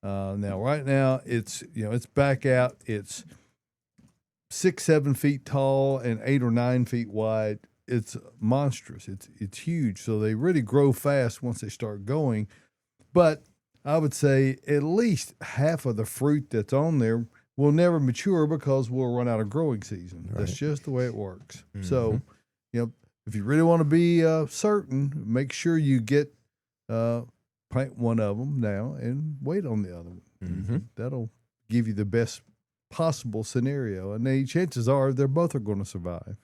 Now, right now, it's back out. It's 6-7 feet tall and 8 or 9 feet wide. It's monstrous. It's huge. So they really grow fast once they start going. But I would say at least half of the fruit that's on there will never mature because we'll run out of growing season. Right. That's just the way it works. Mm-hmm. So, if you really want to be certain, make sure you get plant one of them now and wait on the other one. Mm-hmm. That'll give you the best possible scenario. And the chances are they're both are going to survive.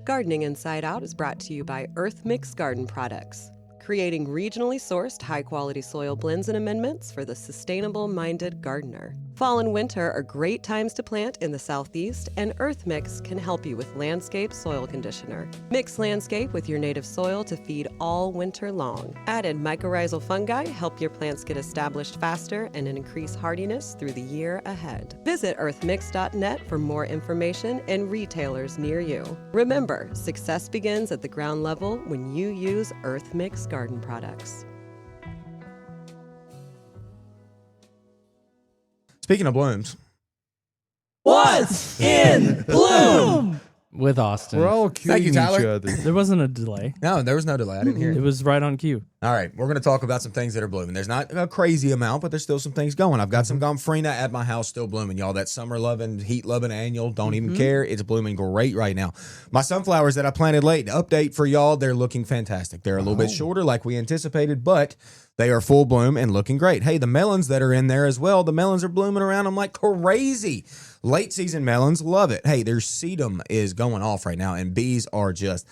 Gardening Inside Out is brought to you by Earth Mix Garden Products, creating regionally sourced high-quality soil blends and amendments for the sustainable-minded gardener. Fall and winter are great times to plant in the Southeast, and Earth Mix can help you with Landscape Soil Conditioner. Mix Landscape with your native soil to feed all winter long. Added mycorrhizal fungi help your plants get established faster and increase hardiness through the year ahead. Visit earthmix.net for more information and retailers near you. Remember, success begins at the ground level when you use Earth Mix Garden Products. Speaking of blooms, What's in bloom? With Austin. We're all Thank you, cueing each Tyler. other. There wasn't a delay. no, there was no delay. I didn't hear It it. was right on cue. All right, we're going to talk about some things that are blooming. There's not a crazy amount, but there's still some things going. I've got some gomphrena at my house still blooming, y'all. That summer-loving, heat-loving annual, don't even care. It's blooming great right now. My sunflowers that I planted late, update for y'all, they're looking fantastic. They're a little bit shorter like we anticipated, but they are full bloom and looking great. Hey, the melons that are in there as well, the melons are blooming around them like crazy. Late season melons, love it. Hey, their sedum is going off right now, and bees are just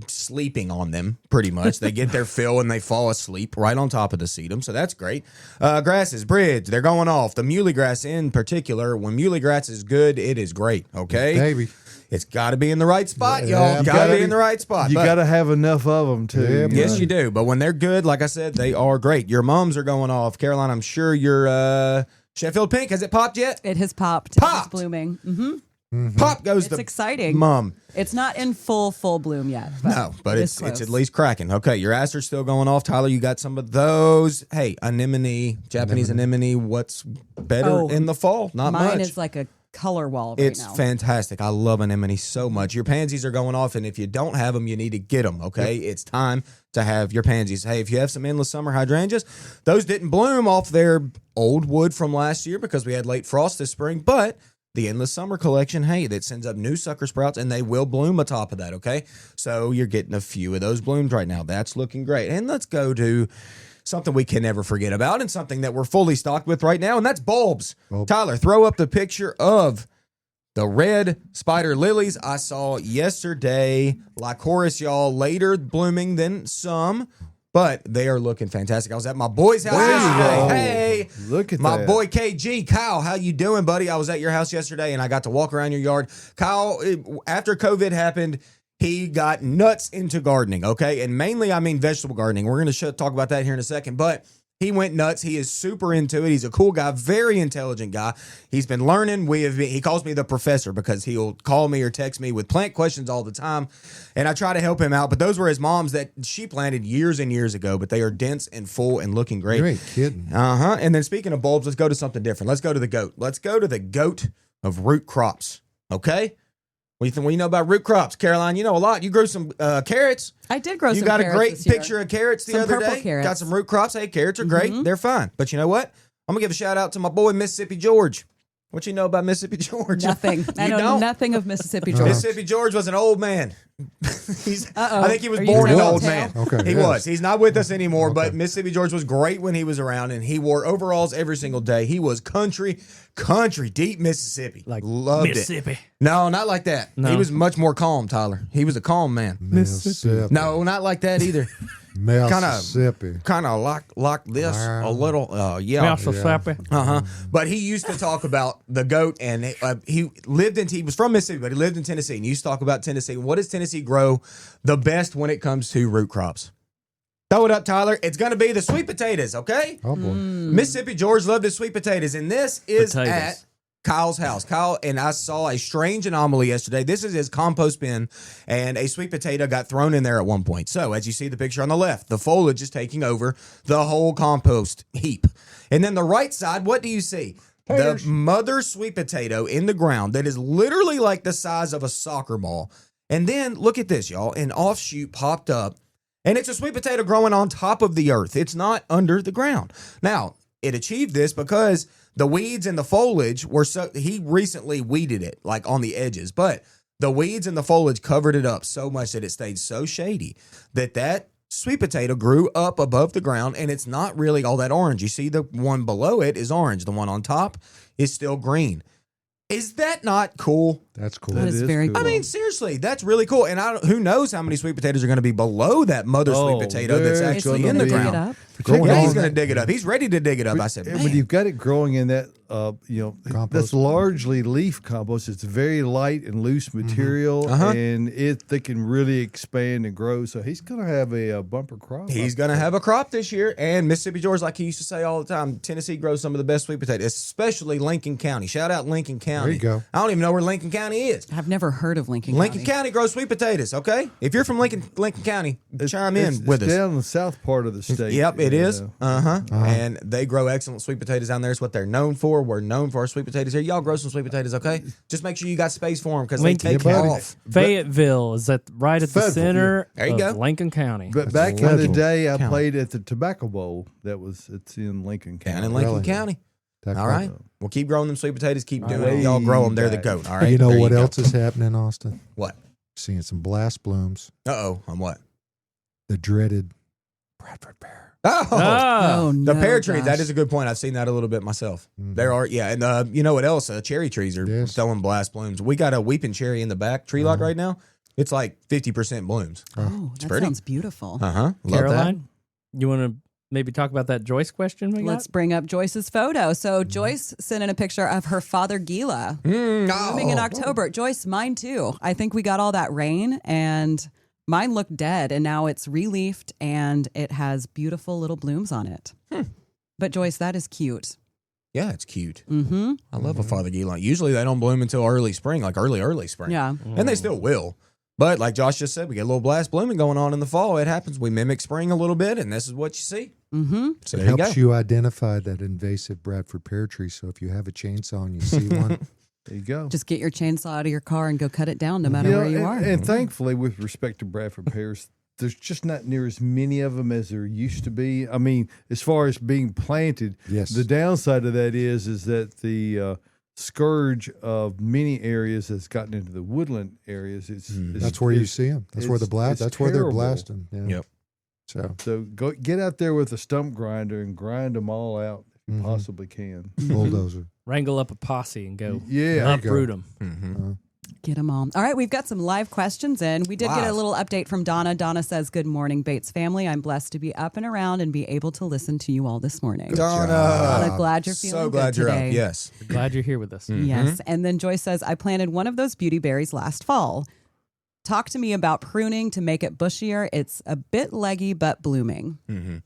sleeping on them pretty much. They get their fill and they fall asleep right on top of the sedum, so that's great. Grasses, bridge, they're going off. The muley grass in particular, when muley grass is good, it is great, okay? Baby. It's got to be in the right spot, y'all. Yeah, Got to be in the right spot. You But- got to have enough of them, too. Yeah, Yes, you do. But when they're good, like I said, they are great. Your mums are going off. Caroline, I'm sure your Sheffield pink, has it popped yet? It has popped. Popped. It's blooming. Mm-hmm. Pop goes It's the exciting. mum. It's not in full bloom yet. No, but it it's is close. at least cracking. Okay, your asters still going off. Tyler, you got some of those. Hey, anemone, Japanese anemone. What's better Oh, in the fall? Not Mine much. is like a color wall right It's now. fantastic. I love anemone so much. Your pansies are going off, and if you don't have them, you need to get them, okay? It's time to have your pansies. Hey, if you have some endless summer hydrangeas, those didn't bloom off their old wood from last year because we had late frost this spring, but the Endless Summer Collection, hey, that sends up new sucker sprouts, and they will bloom atop of that, okay? So you're getting a few of those blooms right now. That's looking great. And let's go to something we can never forget about and something that we're fully stocked with right now, and that's bulbs. Tyler, throw up the picture of the red spider lilies I saw yesterday. Lycoris, y'all, later blooming than some, but they are looking fantastic. I was at my boy's house yesterday. Hey, Look at my that. boy KG, Kyle, how you doing, buddy? I was at your house yesterday, and I got to walk around your yard. Kyle, after COVID happened, he got nuts into gardening, okay? And mainly, I mean vegetable gardening. We're going to talk about that here in a second, but he went nuts. He is super into it. He's a cool guy, very intelligent guy. He's been learning. He calls me the professor because he'll call me or text me with plant questions all the time, and I try to help him out. But those were his mom's that she planted years and years ago, but they are dense and full and looking great. You ain't kidding. And then speaking of bulbs, let's go to something different. Let's go to the goat. Let's go to the goat of root crops, okay? What do you think? What do you know about root crops, Caroline? You know a lot. You grew some carrots. I did grow You some got a carrots great this year. picture of carrots the Some other purple day. carrots. Got some root crops. Hey, carrots are great. They're fine. But you know what? I'm going to give a shout out to my boy, Mississippi George. What you know about Mississippi George? Nothing. I know don't? nothing of Mississippi George. Mississippi George was an old man. I think he was Are you born an telling old a man. tale? Okay, He yes. was. He's not with us anymore, but Mississippi George was great when he was around, and he wore overalls every single day. He was country, deep Mississippi. Like Loved Mississippi. it. No, not like that. No. He was much more calm, Tyler. He was a calm man. Mississippi. No, not like that either. Mississippi. Kind of like this a little. Yeah. Mississippi. But he used to talk about the goat, and he was from Mississippi, but he lived in Tennessee, and he used to talk about Tennessee. What does Tennessee grow the best when it comes to root crops? Throw it up, Tyler. It's going to be the sweet potatoes, okay? Oh boy. Mississippi George loved his sweet potatoes, and this is Potatoes. at Kyle's house. Kyle and I saw a strange anomaly yesterday. This is his compost bin, and a sweet potato got thrown in there at one point. So, as you see the picture on the left, the foliage is taking over the whole compost heap. And then the right side, what do you see? The mother sweet potato in the ground that is literally like the size of a soccer ball. And then, look at this, y'all. An offshoot popped up, and it's a sweet potato growing on top of the earth. It's not under the ground. Now, it achieved this because the weeds and the foliage were he recently weeded it, like on the edges, but the weeds and the foliage covered it up so much that it stayed so shady that sweet potato grew up above the ground, and it's not really all that orange. You see the one below it is orange. The one on top is still green. Is that not cool? That's cool. That is very cool. I mean, seriously, that's really cool. And who knows how many sweet potatoes are going to be below that mother sweet potato that's they're actually gonna in the be- Dig it ground. up? Yeah, he's on going to dig it up. He's ready to dig it up. I said, And man. when you've got it growing in that, Compost. that's largely leaf compost. It's very light and loose material, and they can really expand and grow. So he's going to have a bumper crop. He's going to have a crop this year. And Mississippi George, like he used to say all the time, Tennessee grows some of the best sweet potatoes, especially Lincoln County. Shout out Lincoln County. There you go. I don't even know where Lincoln County is. I've never heard of Lincoln Lincoln County grows sweet potatoes, okay? If you're from Lincoln County, chime in with it's us. down in the south part of the state. Yep, it is. Yeah. And they grow excellent sweet potatoes down there. It's what they're known for. We're known for our sweet potatoes here. Y'all grow some sweet potatoes, okay? Just make sure you got space for them because they Lincoln take County. off. Fayetteville is right at the Fayetteville, center There you of go. Lincoln County. But That's back in the level. day, I County. played at the Tobacco Bowl. It's in Lincoln Down County. in Lincoln Really? County. That All cool. right. Well, keep growing them sweet potatoes. Keep doing Way it. Y'all grow them. They're the back. goat. All right. You know There what go. else is happening, Austin? What? Seeing some blast blooms. Uh-oh. On what? The dreaded Bradford pear. Oh. Oh, no. The pear tree, that gosh. is a good point. I've seen that a little bit myself. There are, yeah. And you know what else? Cherry trees are Yes. throwing blast blooms. We got a weeping cherry in the back tree lot right now. It's like 50% blooms. Oh, that pretty. sounds beautiful. Uh-huh. Love Caroline, you want to maybe talk about that Joyce question we got? Let's bring up Joyce's photo. So Joyce sent in a picture of her father Gila that. blooming in October. Joyce, mine too. I think we got all that rain and mine looked dead and now it's reliefed and it has beautiful little blooms on it. But Joyce, that is cute. Yeah, it's cute. Mm-hmm. I love a Father Gila. Usually they don't bloom until early spring, like early spring. Yeah. And they still will. But like Josh just said, we get a little blast blooming going on in the fall. It happens. We mimic spring a little bit, and this is what you see. Mm-hmm. So It there you go. helps you identify that invasive Bradford pear tree. So if you have a chainsaw and you see one, There you go. Just get your chainsaw out of your car and go cut it down no matter You know, where you and, are. And thankfully, with respect to Bradford pears, there's just not near as many of them as there used to be. I mean, as far as being planted, yes, the downside of that is that the scourge of many areas has gotten into the woodland areas. It's that's where you see them. That's where the blast. it's That's where they're terrible. blasting. Yeah. Yep. So go get out there with a stump grinder and grind them all out if you Mhm. possibly can. Bulldozer. Wrangle up a posse and go Yeah. uproot them. Mm-hmm. Get them all. All right, we've got some live questions in. We did get a Live. little update from Donna. Donna says, "Good morning, Bates family. I'm blessed to be up and around and be able to listen to you all this morning." Donna. Donna, glad you're feeling So glad good you're today. up. Yes. Glad you're here with us. Yes. And then Joyce says, "I planted one of those beauty berries last fall. Talk to me about pruning to make it bushier. It's a bit leggy, but blooming." Mm-hmm.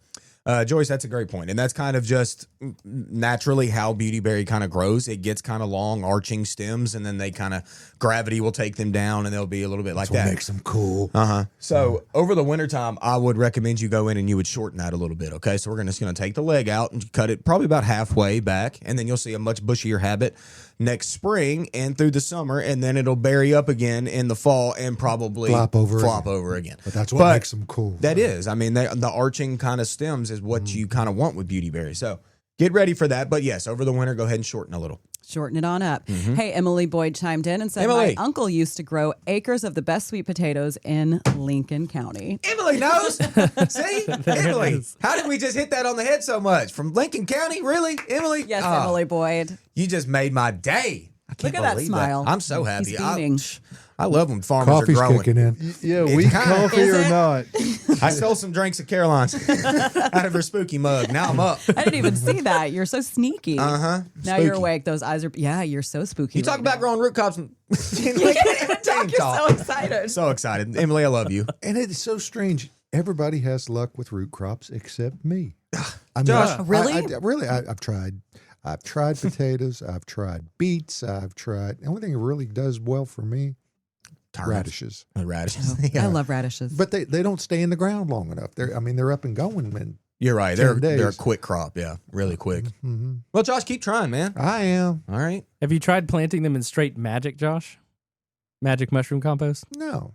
Joyce, that's a great point. And that's kind of just naturally how beautyberry kind of grows. It gets kind of long, arching stems, and then they kind of, gravity will take them down, and they'll be a little bit like That's what that. makes them cool. Uh-huh. So over the wintertime, I would recommend you go in and you would shorten that a little bit, okay? So we're just going to take the leg out and cut it probably about halfway back, and then you'll see a much bushier habit next spring and through the summer, and then it'll berry up again in the fall and probably Flop over again. But that's what makes them cool. That is. I mean, the arching kind of stems is what you kind of want with beautyberry. So get ready for that. But yes, over the winter, go ahead and shorten a little. Shorten it on up. Hey, Emily Boyd chimed in and said, Emily. my uncle used to grow acres of the best sweet potatoes in Lincoln County. Emily knows. See? Emily. How did we just hit that on the head so much? From Lincoln County? Really? Emily? Yes, Oh, Emily Boyd. You just made my day. I can't Look at that believe smile. I'm so happy. He's beaming. I love when farmers Coffee's are growing. kicking in. Yeah, It's weak kinda- coffee Is or it? not. I stole some drinks at Caroline's out of her spooky mug. Now I'm up. I didn't even see that. You're so sneaky. Uh-huh. Now you're Spooky. awake. Those eyes are, yeah, you're so spooky. You talk right about now. growing root crops. And You can't even talk. You're so excited. So excited. Emily, I love you. And it's so strange. Everybody has luck with root crops except me. I mean, Josh. Really? I've tried. I've tried potatoes. I've tried beets. I've tried. The only thing that really does well for me, radishes. Radishes. Oh, Yeah. I love radishes. But they don't stay in the ground long enough. They're up and going. And You're right. 10 They're a days. quick crop. Yeah. Really quick. Mhm. Well, Josh, keep trying, man. I am. All right. Have you tried planting them in straight magic, Josh? Magic mushroom compost? No.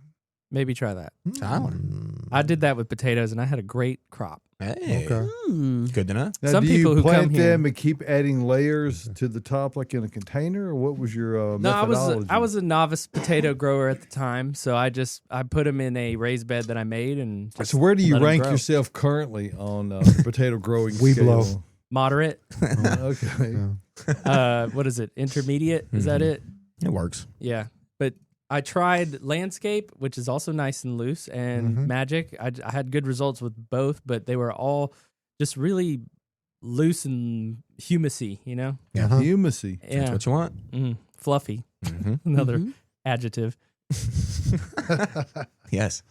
Maybe try that. Tyler. I did that with potatoes, and I had a great crop. Hey. Okay. Good to know. Now, Some do people you who plant come here- them and keep adding layers to the top like in a container, or what was your No, methodology? I was a novice potato grower at the time, so I put them in a raised bed that I made and just So where do you let 'em rank grow. yourself currently on the potato growing We scale? blow. Moderate. Okay. Yeah. What is it? Intermediate? Is that it? It works. Yeah, but I tried landscape, which is also nice and loose, and magic. I had good results with both, but they were all just really loose and humusy, you know? Yeah. Humusy. Yeah, That's what you want. fluffy. Mhm. Another adjective. Yes.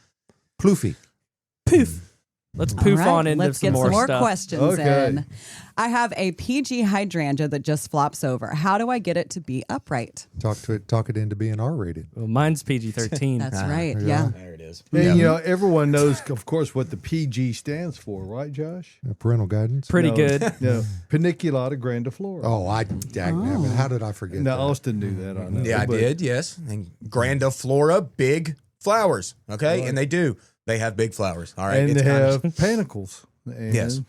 Ploofy. Poof. Let's All poof right, on into let's some get more some more stuff. questions Okay. in. I have a PG hydrangea that just flops over. How do I get it to be upright? Talk it into being R-rated. Well, mine's PG-13. That's Ah, right. yeah. Yeah. There it is. And you know, everyone knows, of course, what the PG stands for, right, Josh? Parental guidance. Pretty No, good. No, paniculata grandiflora. Oh, how did I forget Now, that? Austin knew that. I know. Yeah, I but- did. Yes. And grandiflora, big flowers. Okay. Right. And they do. They have big flowers. All right. And It's they kind have of- panicles. And Yes.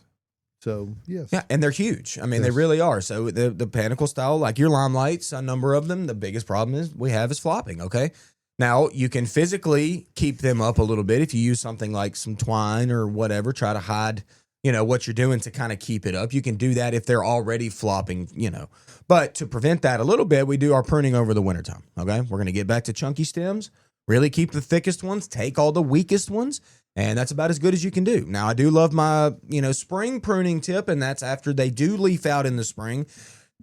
So, yes. Yeah, and they're huge. I mean, they Yes. really are. So the panicle style, like your limelights, a number of them, the biggest problem is flopping. Okay. Now you can physically keep them up a little bit if you use something like some twine or whatever. Try to hide, what you're doing to kind of keep it up. You can do that if they're already flopping, But to prevent that a little bit, we do our pruning over the wintertime. Okay. We're going to get back to chunky stems. Really keep the thickest ones. Take all the weakest ones. And that's about as good as you can do. Now, I do love my, spring pruning tip, and that's after they do leaf out in the spring.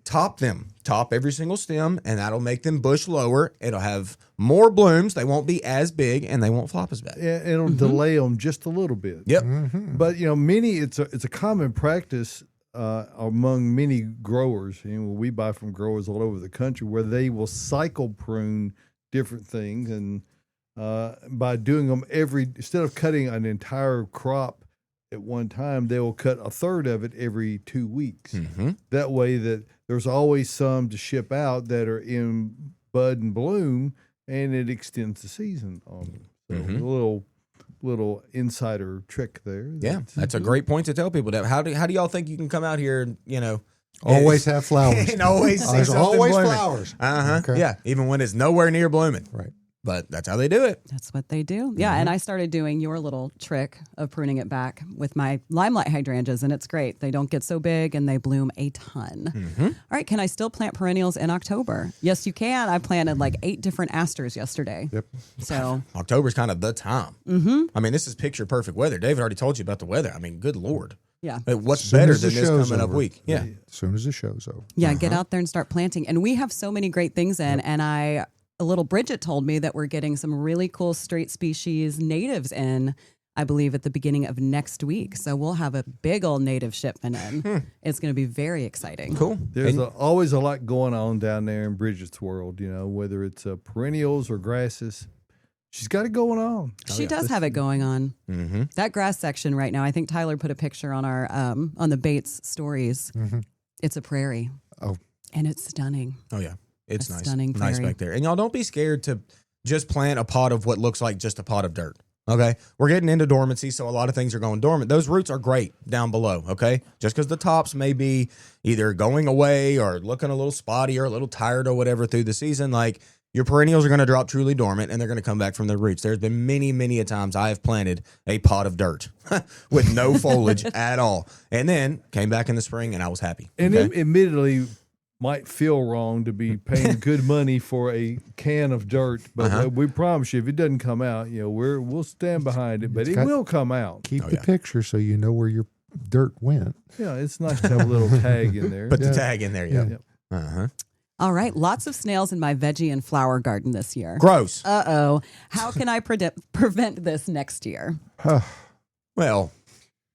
Top them. Top every single stem, and that'll make them bush lower. It'll have more blooms. They won't be as big, and they won't flop as bad. Yeah, it'll delay them just a little bit. Yep. But it's a common practice among many growers. We buy from growers all over the country where they will cycle prune different things, and by doing them instead of cutting an entire crop at one time, they will cut a third of it every 2 weeks. Mm-hmm. That way, that there's always some to ship out that are in bud and bloom, and it extends the season on them. So a little insider trick there. Yeah, that's a great point to tell people. That how do y'all think you can come out here and Always have flowers. and always see There's something always blooming? flowers. Uh-huh. Okay. Yeah, even when it's nowhere near blooming. Right. But that's how they do it. That's what they do. Yeah. And I started doing your little trick of pruning it back with my limelight hydrangeas, and it's great. They don't get so big and they bloom a ton. All right. Can I still plant perennials in October? Yes, you can. I planted like 8 different asters yesterday. Yep. So, October's kind of the time. I mean, this is picture perfect weather. David already told you about the weather. I mean, good Lord. yeah. What's Soon better as the than this show's coming up over. week? Yeah. As soon as the show's over. Yeah, get out there and start planting. And we have so many great things in. And a little Bridget told me that we're getting some really cool straight species natives in, I believe, at the beginning of next week. So we'll have a big old native shipment in. It's going to be very exciting. Cool. There's And- always a lot going on down there in Bridget's world, whether it's perennials or grasses. She's got it going on. She does have it going on. Mm-hmm. That grass section right now, I think Tyler put a picture on our on the Bates stories. It's a prairie. Oh. And it's stunning. Oh, yeah. It's A nice. stunning Nice prairie. back there. And y'all don't be scared to just plant a pot of what looks like just a pot of dirt. Okay. We're getting into dormancy, so a lot of things are going dormant. Those roots are great down below. Okay. Just because the tops may be either going away or looking a little spotty or a little tired or whatever through the season, like your perennials are going to drop truly dormant and they're going to come back from their roots. There's been many, many a times I have planted a pot of dirt with no foliage at all, and then came back in the spring and I was happy. And okay? it admittedly might feel wrong to be paying good money for a can of dirt, but we promise you, if it doesn't come out, we'll stand behind it, but it will come out. Keep the picture so you know where your dirt went. Yeah, it's nice to have a little tag in there. Put the tag in there, Yeah. All right, lots of snails in my veggie and flower garden this year. Gross. Uh-oh. How can I prevent this next year? Well,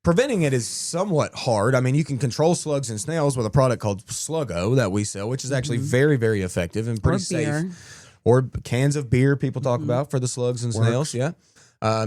preventing it is somewhat hard. I mean, you can control slugs and snails with a product called Sluggo that we sell, which is actually very, very effective and pretty beer. safe. Or cans of beer people talk about for the slugs and snails. Yeah.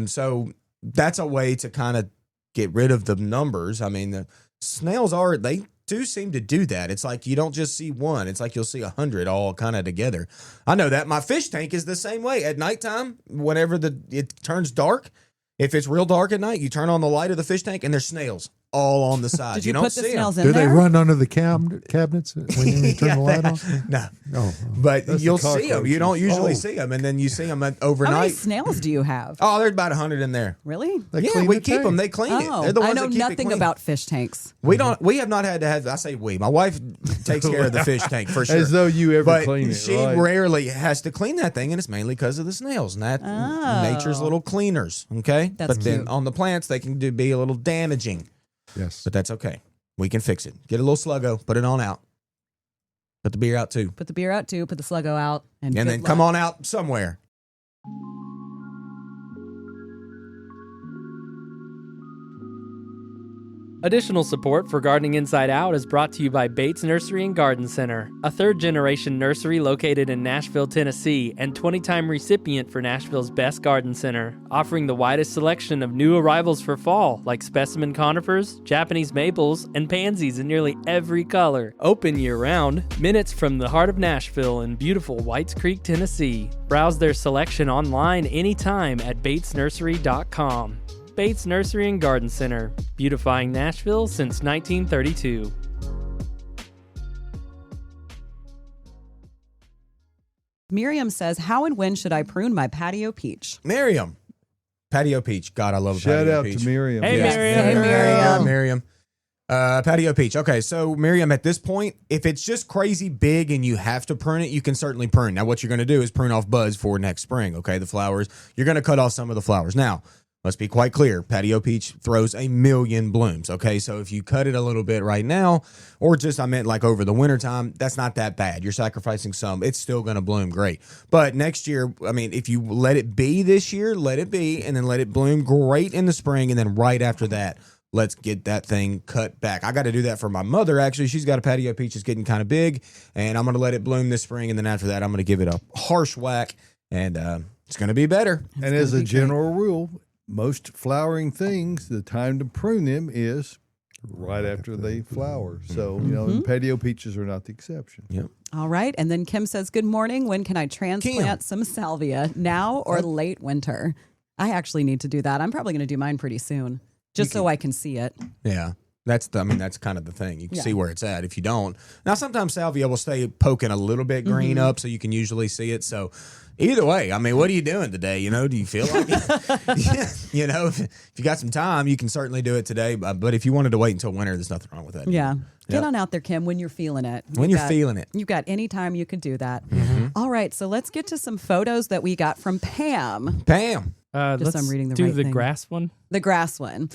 So that's a way to kind of get rid of the numbers. I mean, the snails they do seem to do that. It's like you don't just see one. It's like you'll see 100 all kind of together. I know that. My fish tank is the same way. At nighttime, whenever it turns dark, if it's real dark at night, you turn on the light of the fish tank and there's snails all on the side. Did you don't put the see snails them. in Do there? they run under the cabinets when you turn the light on? No. No. But That's you'll the see them. You don't cockroaches. usually see them, and then you see them How many overnight. snails do you have? Oh, there's about 100 in there. Really? They Yeah, clean we the keep them. tank. They clean it. Oh, They're the ones I know that keep it nothing clean. about fish tanks. We don't. We have not had to have. I say we. My wife takes care of the fish tank for sure. As though you ever But clean it, she right? rarely has to clean that thing, and it's mainly because of the snails. And that nature's little cleaners. Okay, That's but then cute. on the plants they can be a little damaging. Yes. But that's okay. We can fix it. Get a little Sluggo. Put it on out. Put the beer out too, Put the beer out too, put the Sluggo out, and and then come on out somewhere. Additional support for Gardening Inside Out is brought to you by Bates Nursery and Garden Center, a third-generation nursery located in Nashville, Tennessee, and 20-time recipient for Nashville's Best Garden Center, offering the widest selection of new arrivals for fall, like specimen conifers, Japanese maples, and pansies in nearly every color. Open year-round, minutes from the heart of Nashville in beautiful Whites Creek, Tennessee. Browse their selection online anytime at batesnursery.com. Bates Nursery and Garden Center, beautifying Nashville since 1932. Miriam says, how and when should I prune my patio peach? Miriam, patio peach. God, I love a Shout patio out peach. to Miriam. Hey, Yes. Miriam. Hey, Miriam. Miriam. Patio peach. Okay, so Miriam, at this point, if it's just crazy big and you have to prune it, you can certainly prune. Now, what you're going to do is prune off buds for next spring. Okay, the flowers. You're going to cut off some of the flowers. Now, let's be quite clear. Patio peach throws 1,000,000 blooms. Okay, so if you cut it a little bit right now, or just I meant like over the wintertime, that's not that bad. You're sacrificing some. It's still going to bloom great. But next year, I mean, if you let it be this year, let it be, and then let it bloom great in the spring, and then right after that, let's get that thing cut back. I got to do that for my mother, actually. She's got a patio peach that's getting kind of big, and I'm going to let it bloom this spring, and then after that, I'm going to give it a harsh whack, and it's going to be better. And as a general rule, most flowering things, the time to prune them is right after they flower. So, and patio peaches are not the exception. Yep. All right. And then Kim says, good morning. When can I transplant some salvia, now or late winter? I actually need to do that. I'm probably going to do mine pretty soon, just so I can see it. Yeah. That's kind of the thing. You can see where it's at if you don't. Now, sometimes salvia will stay poking a little bit green up, so you can usually see it. So either way, I mean, what are you doing today? Do you feel like it? If you got some time, you can certainly do it today. But if you wanted to wait until winter, there's nothing wrong with that. Yeah. Get Yep. on out there, Kim, when you're feeling it. When you're feeling it. You've got any time you could do that. All right. So let's get to some photos that we got from Pam. Pam. Let's I'm reading the do right the thing. grass one. The grass one.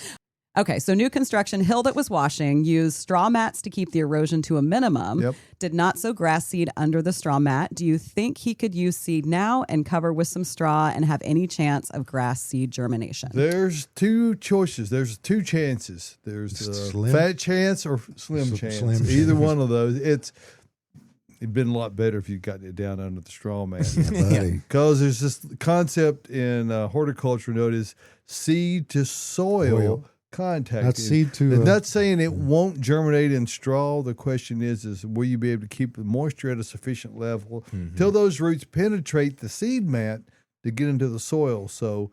Okay, so new construction, hill that was washing, used straw mats to keep the erosion to a minimum. Yep. Did not sow grass seed under the straw mat. Do you think he could use seed now and cover with some straw and have any chance of grass seed germination? There's two choices. There's two chances. There's a Slim? fat chance or slim chance. Slim Either chance. one of those. It'd been a lot better if you'd gotten it down under the straw mat. Buddy. Because there's this concept in horticulture known as seed to soil Oil. contact. That's seed to, It's not saying it won't germinate in straw. The question is will you be able to keep the moisture at a sufficient level till those roots penetrate the seed mat to get into the soil? So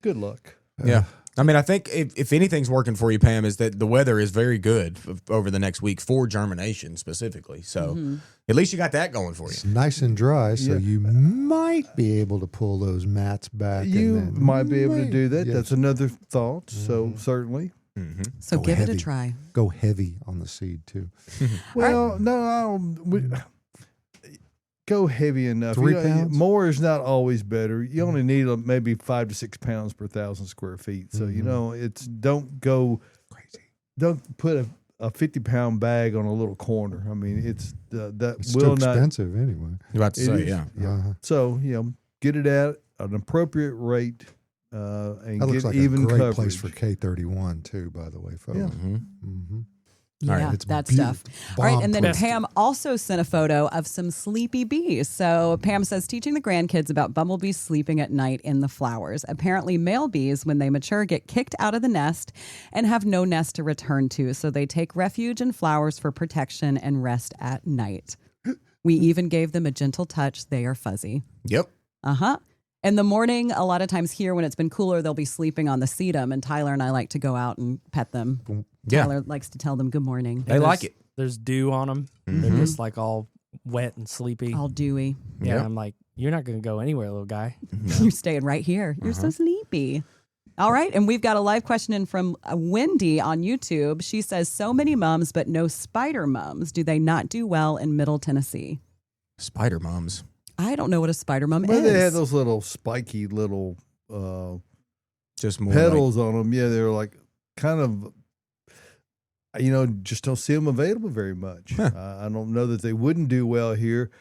Good luck. Yeah. I mean, I think if anything's working for you, Pam, is that the weather is very good over the next week for germination specifically. So at least you got that going for you. It's nice and dry, so Yeah. you might be able to pull those mats back. You and then might be able to do that. Yes. That's another thought. So certainly. So Go give it heavy. a try. Go heavy on the seed too. Well, no, I don't. Go heavy enough. 3 You know, pounds? more is not always better. You only need maybe 5 to 6 pounds per 1,000 square feet. So you know, it's don't go Crazy. Don't put a 50-pound bag on a little corner. I mean, it's that It's will too not. expensive anyway. You're about to It say, is, yeah. Uh-huh. So get it at an appropriate rate and That looks get like even a great coverage. place for K31 too, by the way, folks. Yeah. Mm-hmm. Yeah, right, it's that beautiful. stuff. All right, and then Bomb-proof. Pam also sent a photo of some sleepy bees. So Pam says, teaching the grandkids about bumblebees sleeping at night in the flowers. Apparently, male bees, when they mature, get kicked out of the nest and have no nest to return to. So they take refuge in flowers for protection and rest at night. We even gave them a gentle touch. They are fuzzy. Yep. Uh-huh. In the morning, a lot of times here when it's been cooler, they'll be sleeping on the sedum, and Tyler and I like to go out and pet them. Yeah. Tyler likes to tell them good morning. They like it. There's dew on them. They're just like all wet and sleepy. All dewy. Yeah, Yep. I'm like, you're not going to go anywhere, little guy. You're staying right here. You're so sleepy. All right. And we've got a live question in from Wendy on YouTube. She says, so many mums, but no spider mums. Do they not do well in Middle Tennessee? Spider moms. I don't know what a spider mum Well, is. they had those little spiky little Just more petals on them. Yeah, they're like kind of, just don't see them available very much. I don't know that they wouldn't do well here.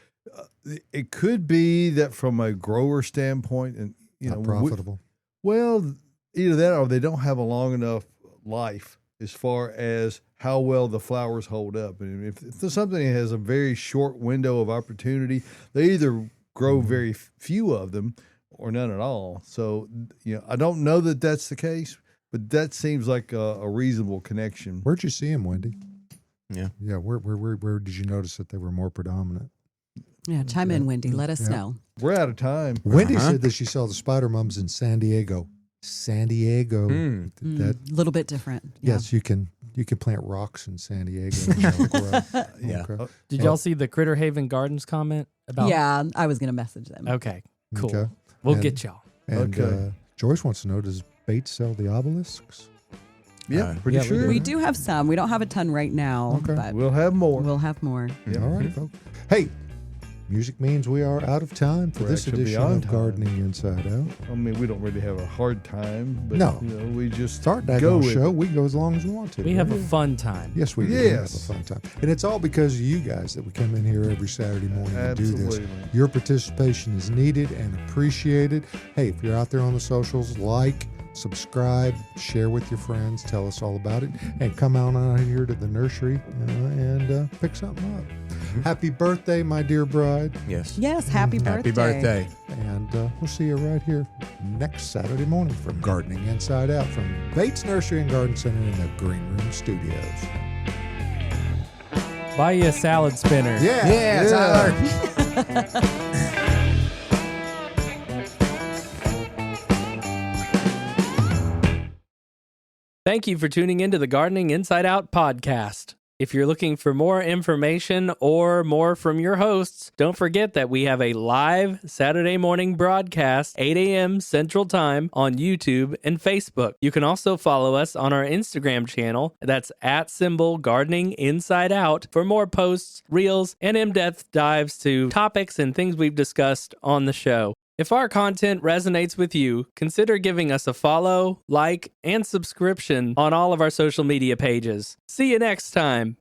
It could be that from a grower standpoint, and Not profitable. well, either that or they don't have a long enough life as far as how well the flowers hold up. And if there's something that has a very short window of opportunity, they either grow very few of them or none at all. So, I don't know that that's the case, but that seems like a reasonable connection. Where'd you see them, Wendy? Yeah. Yeah. Where did you notice that they were more predominant? Yeah, chime in, Wendy. Let us know. We're out of time. Wendy said that she saw the spider mums in San Diego. San Diego. That A little bit different. Yeah. yes, you can plant rocks in San Diego. And they'll grow. Yeah. Okay. Did y'all see the Critter Haven Gardens comment about? Yeah, I was going to message them. Okay, cool. Okay. We'll And- get y'all. And Okay. Joyce wants to know: does Bates sell the obelisks? Yeah, pretty yeah, we sure. do. We do have some. We don't have a ton right now, Okay. but We'll have more. we'll have more. Yeah. All right, folks. Hey, music means we are out of time for We're this actually edition beyond of time. Gardening Inside Out. I mean, we don't really have a hard time, but No. we just Start that go with show. it. We can go as long as we want to. We have a right? fun time. Yes, we do. We have a Yes. fun time. And it's all because of you guys that we come in here every Saturday morning and do this. Absolutely. Your participation is needed and appreciated. Hey, if you're out there on the socials, like, subscribe, share with your friends, tell us all about it, and come on out here to the nursery and pick something up. Happy birthday, my dear bride. Yes. Yes, happy birthday. Happy birthday. And we'll see you right here next Saturday morning for Gardening Inside Out from Bates Nursery and Garden Center in the Green Room Studios. Buy you a salad spinner. Yeah, Tyler. Thank you for tuning into the Gardening Inside Out podcast. If you're looking for more information or more from your hosts, don't forget that we have a live Saturday morning broadcast, 8 a.m. Central Time on YouTube and Facebook. You can also follow us on our Instagram channel. That's @Gardening Inside Out for more posts, reels, and in-depth dives to topics and things we've discussed on the show. If our content resonates with you, consider giving us a follow, like, and subscription on all of our social media pages. See you next time.